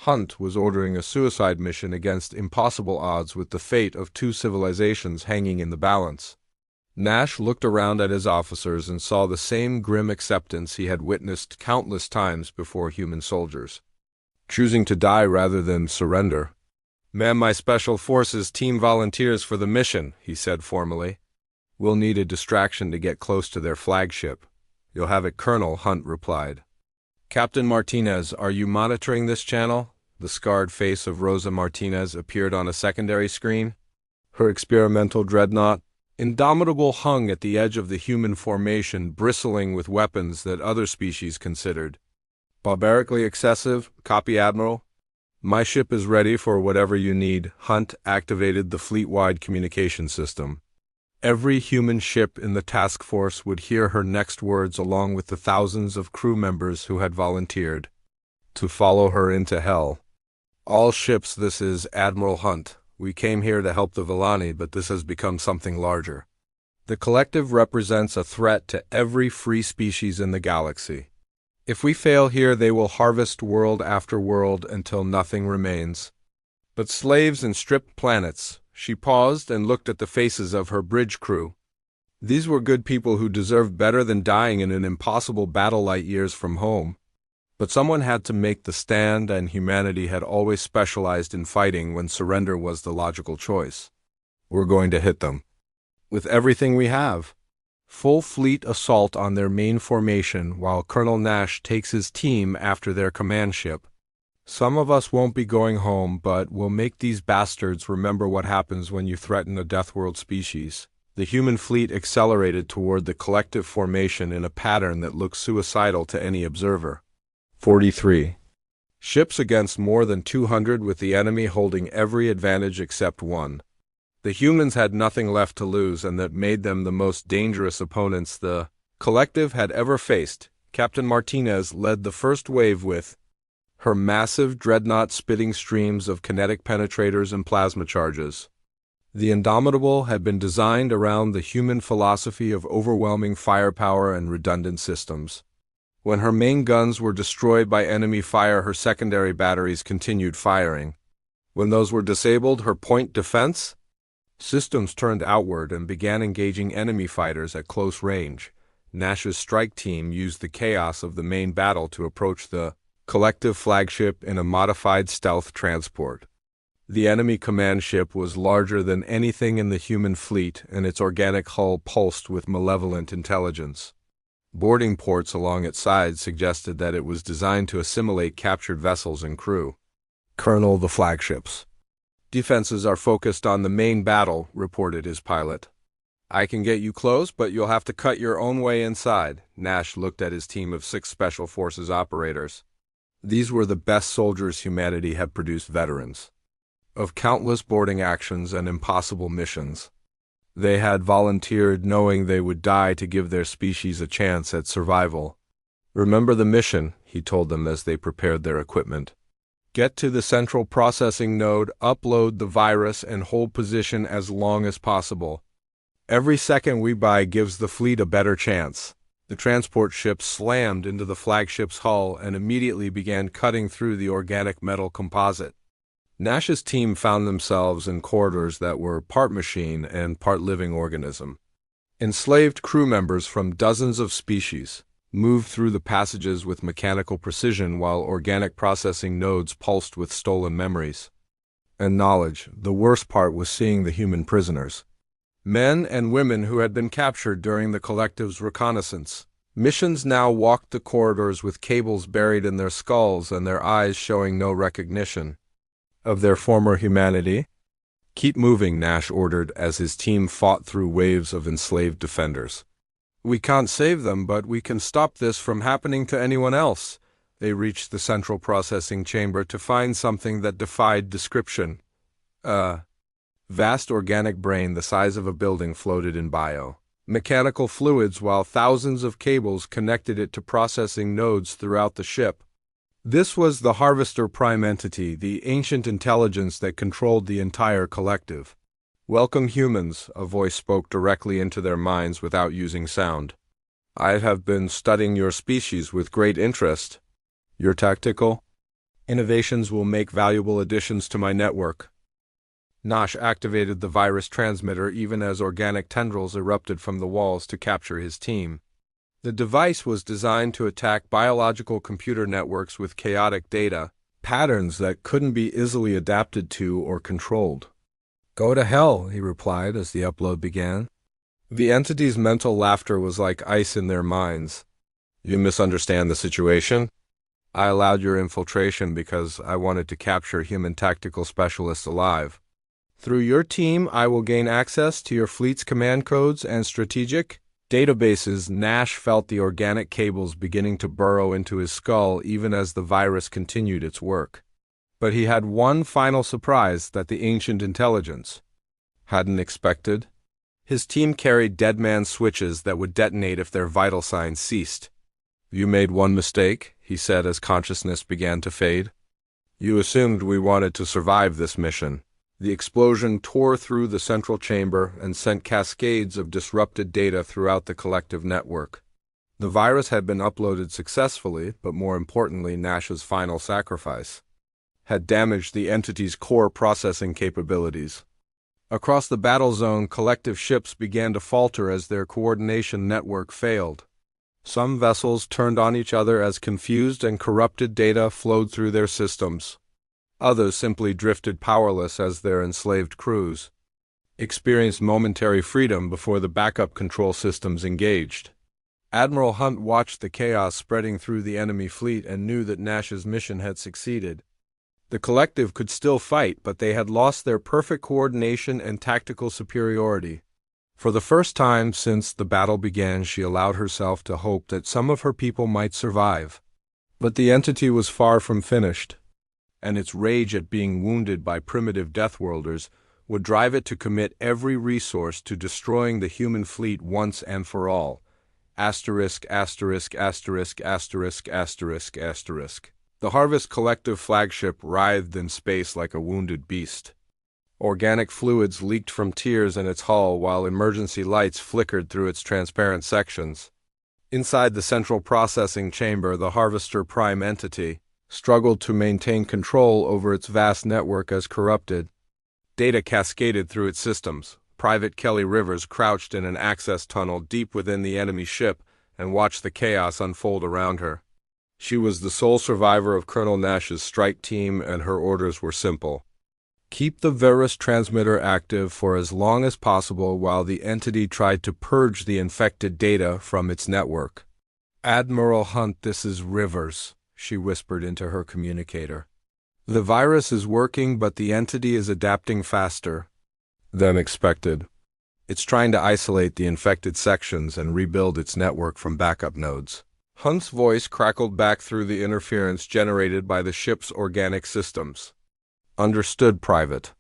Hunt was ordering a suicide mission against impossible odds with the fate of 2 civilizations hanging in the balance. Nash looked around at his officers and saw the same grim acceptance he had witnessed countless times before human soldiers, choosing to die rather than surrender. "Ma'am, my Special Forces team volunteers for the mission," he said formally. "We'll need a distraction to get close to their flagship." "You'll have it, Colonel," Hunt replied. "Captain Martinez, are you monitoring this channel?" The scarred face of Rosa Martinez appeared on a secondary screen. Her experimental dreadnought, Indomitable, hung at the edge of the human formation, bristling with weapons that other species considered barbarically excessive. "Copy, Admiral." "My ship is ready for whatever you need." Hunt activated the fleet-wide communication system. Every human ship in the task force would hear her next words along with the thousands of crew members who had volunteered to follow her into hell. "All ships, this is Admiral Hunt. We came here to help the Villani, but this has become something larger. The collective represents a threat to every free species in the galaxy. If we fail here, they will harvest world after world until nothing remains but slaves and stripped planets." She paused and looked at the faces of her bridge crew. These were good people who deserved better than dying in an impossible battle light years from home. But someone had to make the stand, and humanity had always specialized in fighting when surrender was the logical choice. We're going to hit them. With everything we have. Full fleet assault on their main formation while Colonel Nash takes his team after their command ship. Some of us won't be going home, but we'll make these bastards remember what happens when you threaten a Deathworld species. The human fleet accelerated toward the collective formation in a pattern that looked suicidal to any observer. 43. Ships against more than 200 with the enemy holding every advantage except one. The humans had nothing left to lose, and that made them the most dangerous opponents the collective had ever faced. Captain Martinez led the first wave with her massive dreadnought spitting streams of kinetic penetrators and plasma charges. The Indomitable had been designed around the human philosophy of overwhelming firepower and redundant systems. When her main guns were destroyed by enemy fire, her secondary batteries continued firing. When those were disabled, her point defense systems turned outward and began engaging enemy fighters at close range. Nash's strike team used the chaos of the main battle to approach the collective flagship in a modified stealth transport. The enemy command ship was larger than anything in the human fleet, and its organic hull pulsed with malevolent intelligence. Boarding ports along its sides suggested that it was designed to assimilate captured vessels and crew. Colonel, the flagships. Defenses are focused on the main battle, reported his pilot. I can get you close, but you'll have to cut your own way inside. Nash looked at his team of 6 Special Forces operators. These were the best soldiers humanity had produced, veterans of countless boarding actions and impossible missions. They had volunteered knowing they would die to give their species a chance at survival. Remember the mission, he told them as they prepared their equipment. Get to the central processing node, upload the virus, and hold position as long as possible. Every second we buy gives the fleet a better chance. The transport ship slammed into the flagship's hull and immediately began cutting through the organic metal composite. Nash's team found themselves in corridors that were part machine and part living organism. Enslaved crew members from dozens of species moved through the passages with mechanical precision while organic processing nodes pulsed with stolen memories and knowledge. The worst part was seeing the human prisoners. Men and women who had been captured during the collective's reconnaissance. Missions now walked the corridors with cables buried in their skulls and their eyes showing no recognition of their former humanity. Keep moving, Nash ordered as his team fought through waves of enslaved defenders. We can't save them, but we can stop this from happening to anyone else. They reached the central processing chamber to find something that defied description. Vast organic brain the size of a building floated in mechanical fluids while thousands of cables connected it to processing nodes throughout the ship. This was the Harvester Prime entity, the ancient intelligence that controlled the entire collective. Welcome, humans, a voice spoke directly into their minds without using sound. I have been studying your species with great interest. Your tactical innovations will make valuable additions to my network. Nash activated the virus transmitter even as organic tendrils erupted from the walls to capture his team. The device was designed to attack biological computer networks with chaotic data, patterns that couldn't be easily adapted to or controlled. Go to hell, he replied as the upload began. The entity's mental laughter was like ice in their minds. You misunderstand the situation? I allowed your infiltration because I wanted to capture human tactical specialists alive. Through your team, I will gain access to your fleet's command codes and strategic databases. Nash felt the organic cables beginning to burrow into his skull even as the virus continued its work. But he had one final surprise that the ancient intelligence hadn't expected. His team carried dead man switches that would detonate if their vital signs ceased. You made one mistake, he said as consciousness began to fade. You assumed we wanted to survive this mission. The explosion tore through the central chamber and sent cascades of disrupted data throughout the collective network. The virus had been uploaded successfully, but more importantly, Nash's final sacrifice had damaged the entity's core processing capabilities. Across the battle zone, collective ships began to falter as their coordination network failed. Some vessels turned on each other as confused and corrupted data flowed through their systems. Others simply drifted powerless as their enslaved crews experienced momentary freedom before the backup control systems engaged. Admiral Hunt watched the chaos spreading through the enemy fleet and knew that Nash's mission had succeeded. The collective could still fight, but they had lost their perfect coordination and tactical superiority. For the first time since the battle began, she allowed herself to hope that some of her people might survive. But the entity was far from finished, and its rage at being wounded by primitive Deathworlders would drive it to commit every resource to destroying the human fleet once and for all. Asterisk, asterisk, asterisk, asterisk, asterisk, asterisk. The Harvest Collective flagship writhed in space like a wounded beast. Organic fluids leaked from tears in its hull while emergency lights flickered through its transparent sections. Inside the central processing chamber, the Harvester Prime entity struggled to maintain control over its vast network as corrupted. Data cascaded through its systems. Private Kelly Rivers crouched in an access tunnel deep within the enemy ship and watched the chaos unfold around her. She was the sole survivor of Colonel Nash's strike team, and her orders were simple. Keep the Verus transmitter active for as long as possible while the entity tried to purge the infected data from its network. "Admiral Hunt, this is Rivers," she whispered into her communicator. "The virus is working, but the entity is adapting faster than expected. It's trying to isolate the infected sections and rebuild its network from backup nodes." Hunt's voice crackled back through the interference generated by the ship's organic systems. "Understood, Private.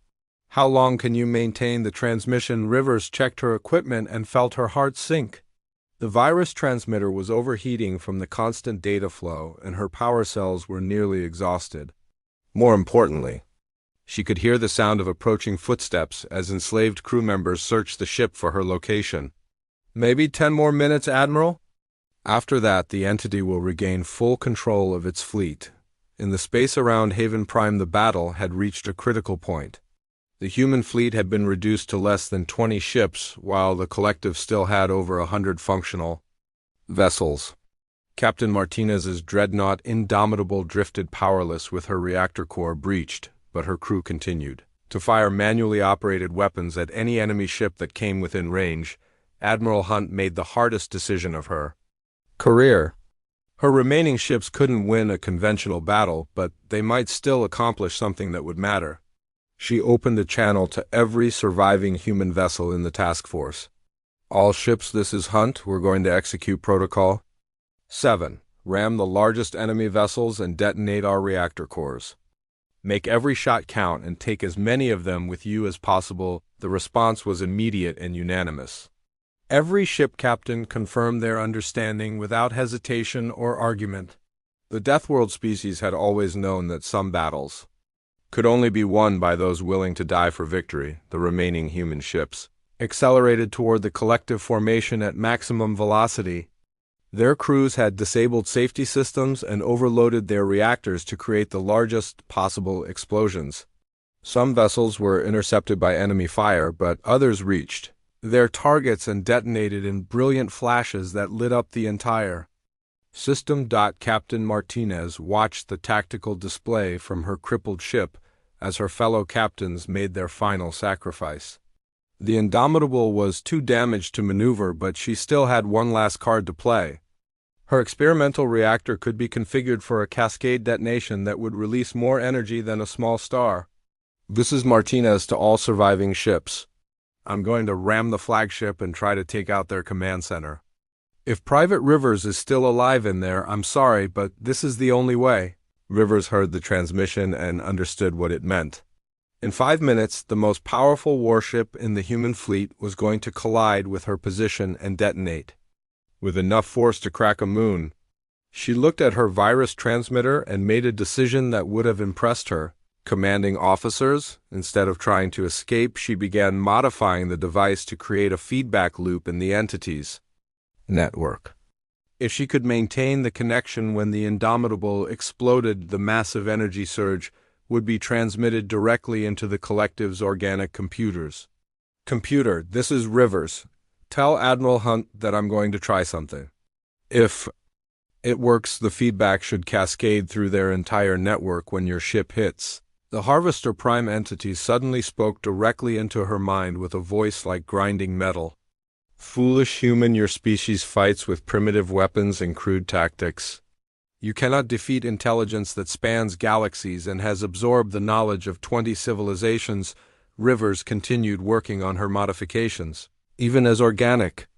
How long can you maintain the transmission?" Rivers checked her equipment and felt her heart sink. The virus transmitter was overheating from the constant data flow, and her power cells were nearly exhausted. More importantly, she could hear the sound of approaching footsteps as enslaved crew members searched the ship for her location. "Maybe 10 more minutes, Admiral? After that, the entity will regain full control of its fleet." In the space around Haven Prime, the battle had reached a critical point. The human fleet had been reduced to less than 20 ships, while the collective still had over 100 functional vessels. Captain Martinez's dreadnought Indomitable drifted powerless with her reactor core breached, but her crew continued to fire manually operated weapons at any enemy ship that came within range. Admiral Hunt made the hardest decision of her career. Her remaining ships couldn't win a conventional battle, but they might still accomplish something that would matter. She opened a channel to every surviving human vessel in the task force. "All ships, this is Hunt. We're going to execute Protocol 7. Ram the largest enemy vessels and detonate our reactor cores. Make every shot count and take as many of them with you as possible." The response was immediate and unanimous. Every ship captain confirmed their understanding without hesitation or argument. The Deathworld species had always known that some battles could only be won by those willing to die for victory. The remaining human ships accelerated toward the collective formation at maximum velocity. Their crews had disabled safety systems and overloaded their reactors to create the largest possible explosions. Some vessels were intercepted by enemy fire, but others reached their targets and detonated in brilliant flashes that lit up the entire system. Captain Martinez watched the tactical display from her crippled ship as her fellow captains made their final sacrifice. The Indomitable was too damaged to maneuver, but she still had one last card to play. Her experimental reactor could be configured for a cascade detonation that would release more energy than a small star. "This is Martinez to all surviving ships. I'm going to ram the flagship and try to take out their command center. If Private Rivers is still alive in there, I'm sorry, but this is the only way." Rivers heard the transmission and understood what it meant. In 5 minutes, the most powerful warship in the human fleet was going to collide with her position and detonate with enough force to crack a moon. She looked at her virus transmitter and made a decision that would have impressed her commanding officers. Instead of trying to escape, she began modifying the device to create a feedback loop in the entity's network. If she could maintain the connection when the Indomitable exploded, the massive energy surge would be transmitted directly into the collective's organic computers. Computer, this is Rivers. Tell Admiral Hunt that I'm going to try something. If it works, the feedback should cascade through their entire network when your ship hits. The Harvester Prime entity suddenly spoke directly into her mind with a voice like grinding metal. Foolish human, your species fights with primitive weapons and crude tactics. You cannot defeat intelligence that spans galaxies and has absorbed the knowledge of 20 civilizations. Rivers continued working on her modifications. Even as organic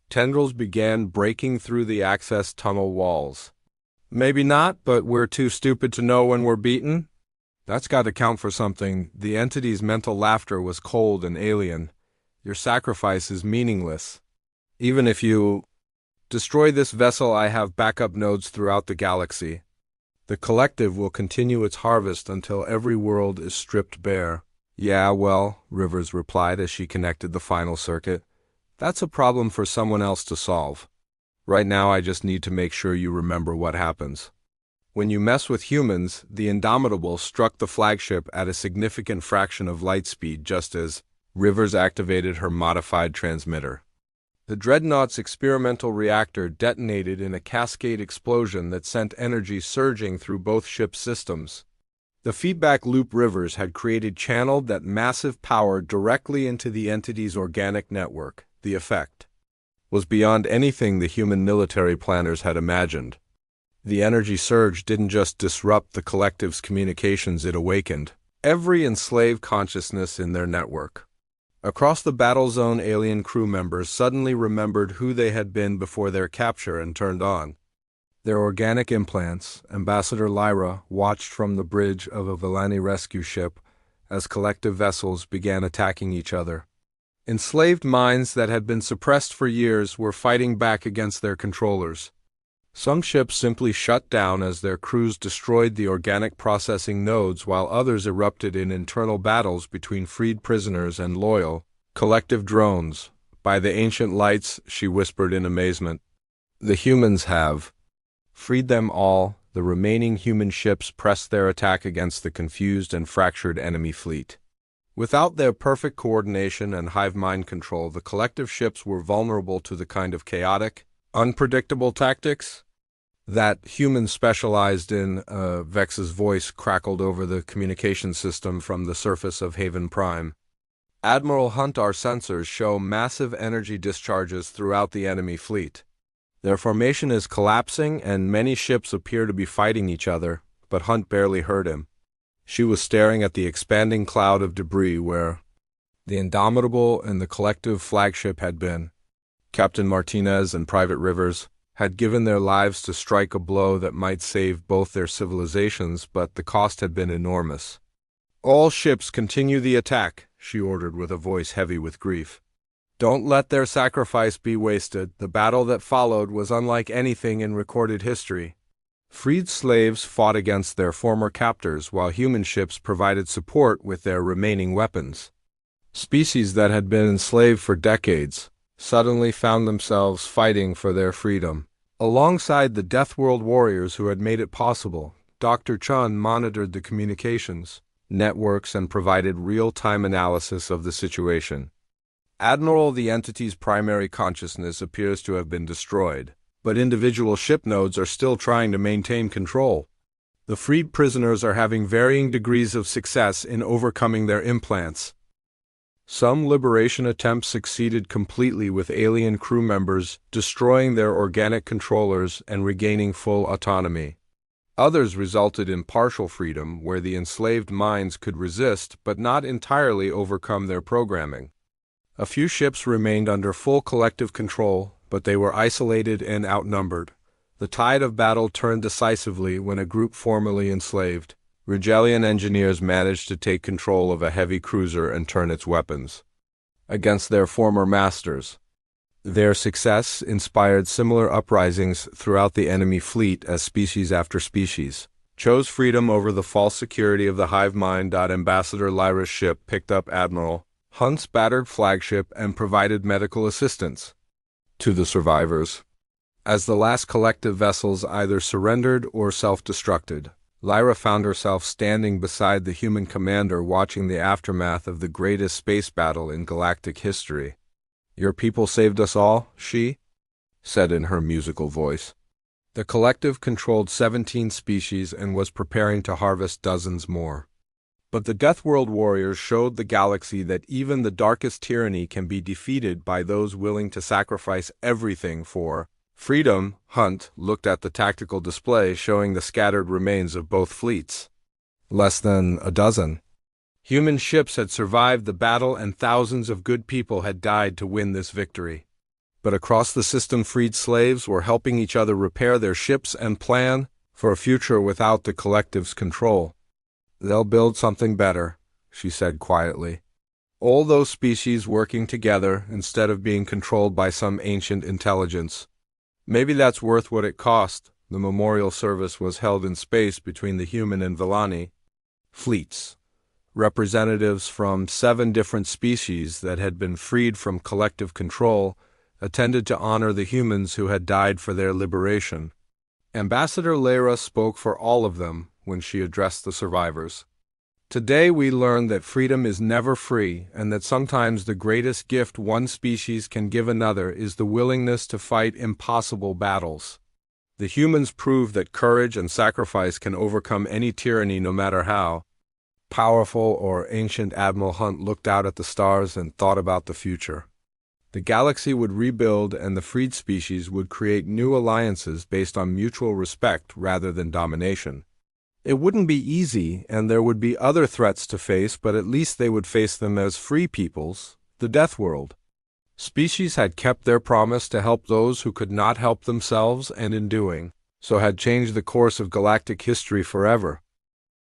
tendrils began breaking through the access tunnel walls. Maybe not, but we're too stupid to know when we're beaten? That's got to count for something. The entity's mental laughter was cold and alien. Your sacrifice is meaningless. Even if you destroy this vessel, I have backup nodes throughout the galaxy. The collective will continue its harvest until every world is stripped bare. Yeah, well, Rivers replied as she connected the final circuit. That's a problem for someone else to solve. Right now I just need to make sure you remember what happens. When you mess with humans, the Indomitable struck the flagship at a significant fraction of light speed just as Rivers activated her modified transmitter. The Dreadnought's experimental reactor detonated in a cascade explosion that sent energy surging through both ship systems. The feedback loop Rivers had created channeled that massive power directly into the entity's organic network. The effect was beyond anything the human military planners had imagined. The energy surge didn't just disrupt the collective's communications, it awakened every enslaved consciousness in their network. Across the battle zone, alien crew members suddenly remembered who they had been before their capture and turned on their organic implants. Ambassador Lyra watched from the bridge of a Villani rescue ship as collective vessels began attacking each other. Enslaved minds that had been suppressed for years were fighting back against their controllers. Some ships simply shut down as their crews destroyed the organic processing nodes, while others erupted in internal battles between freed prisoners and loyal collective drones. By the ancient lights, she whispered in amazement. The humans have freed them all. The remaining human ships pressed their attack against the confused and fractured enemy fleet. Without their perfect coordination and hive mind control, the collective ships were vulnerable to the kind of chaotic, unpredictable tactics that humans specialized in. Vex's voice crackled over the communication system from the surface of Haven Prime. Admiral Hunt, our sensors show massive energy discharges throughout the enemy fleet. Their formation is collapsing and many ships appear to be fighting each other, but Hunt barely heard him. She was staring at the expanding cloud of debris where the Indomitable and the collective flagship had been. Captain Martinez and Private Rivers had given their lives to strike a blow that might save both their civilizations, but the cost had been enormous. All ships continue the attack, she ordered with a voice heavy with grief. Don't let their sacrifice be wasted. The battle that followed was unlike anything in recorded history. Freed slaves fought against their former captors, while human ships provided support with their remaining weapons. Species that had been enslaved for decades suddenly found themselves fighting for their freedom. Alongside the Deathworld warriors who had made it possible, Dr. Chun monitored the communications networks and provided real-time analysis of the situation. Admiral, the entity's primary consciousness appears to have been destroyed, but individual ship nodes are still trying to maintain control. The freed prisoners are having varying degrees of success in overcoming their implants. Some liberation attempts succeeded completely, with alien crew members destroying their organic controllers and regaining full autonomy. Others resulted in partial freedom, where the enslaved minds could resist but not entirely overcome their programming. A few ships remained under full collective control, but they were isolated and outnumbered. The tide of battle turned decisively when a group formerly enslaved Rigelian engineers managed to take control of a heavy cruiser and turn its weapons against their former masters. Their success inspired similar uprisings throughout the enemy fleet as species after species chose freedom over the false security of the hive mind. Ambassador Lyra's ship picked up Admiral Hunt's battered flagship and provided medical assistance to the survivors. As the last collective vessels either surrendered or self-destructed, Lyra found herself standing beside the human commander watching the aftermath of the greatest space battle in galactic history. "Your people saved us all," she said in her musical voice. The collective controlled 17 species and was preparing to harvest dozens more. But the Deathworld warriors showed the galaxy that even the darkest tyranny can be defeated by those willing to sacrifice everything for freedom. Hunt looked at the tactical display showing the scattered remains of both fleets. Less than a dozen human ships had survived the battle and thousands of good people had died to win this victory. But across the system, freed slaves were helping each other repair their ships and plan for a future without the collective's control. "They'll build something better," she said quietly. "All those species working together instead of being controlled by some ancient intelligence. Maybe that's worth what it cost." The memorial service was held in space between the human and Villani fleets. Representatives from 7 different species that had been freed from collective control attended to honor the humans who had died for their liberation. Ambassador Lyra spoke for all of them when she addressed the survivors. "Today we learned that freedom is never free and that sometimes the greatest gift one species can give another is the willingness to fight impossible battles. The humans prove that courage and sacrifice can overcome any tyranny no matter how powerful or ancient." Admiral Hunt looked out at the stars and thought about the future. The galaxy would rebuild and the freed species would create new alliances based on mutual respect rather than domination. It wouldn't be easy, and there would be other threats to face, but at least they would face them as free peoples. The Deathworld species had kept their promise to help those who could not help themselves, and in doing so had changed the course of galactic history forever.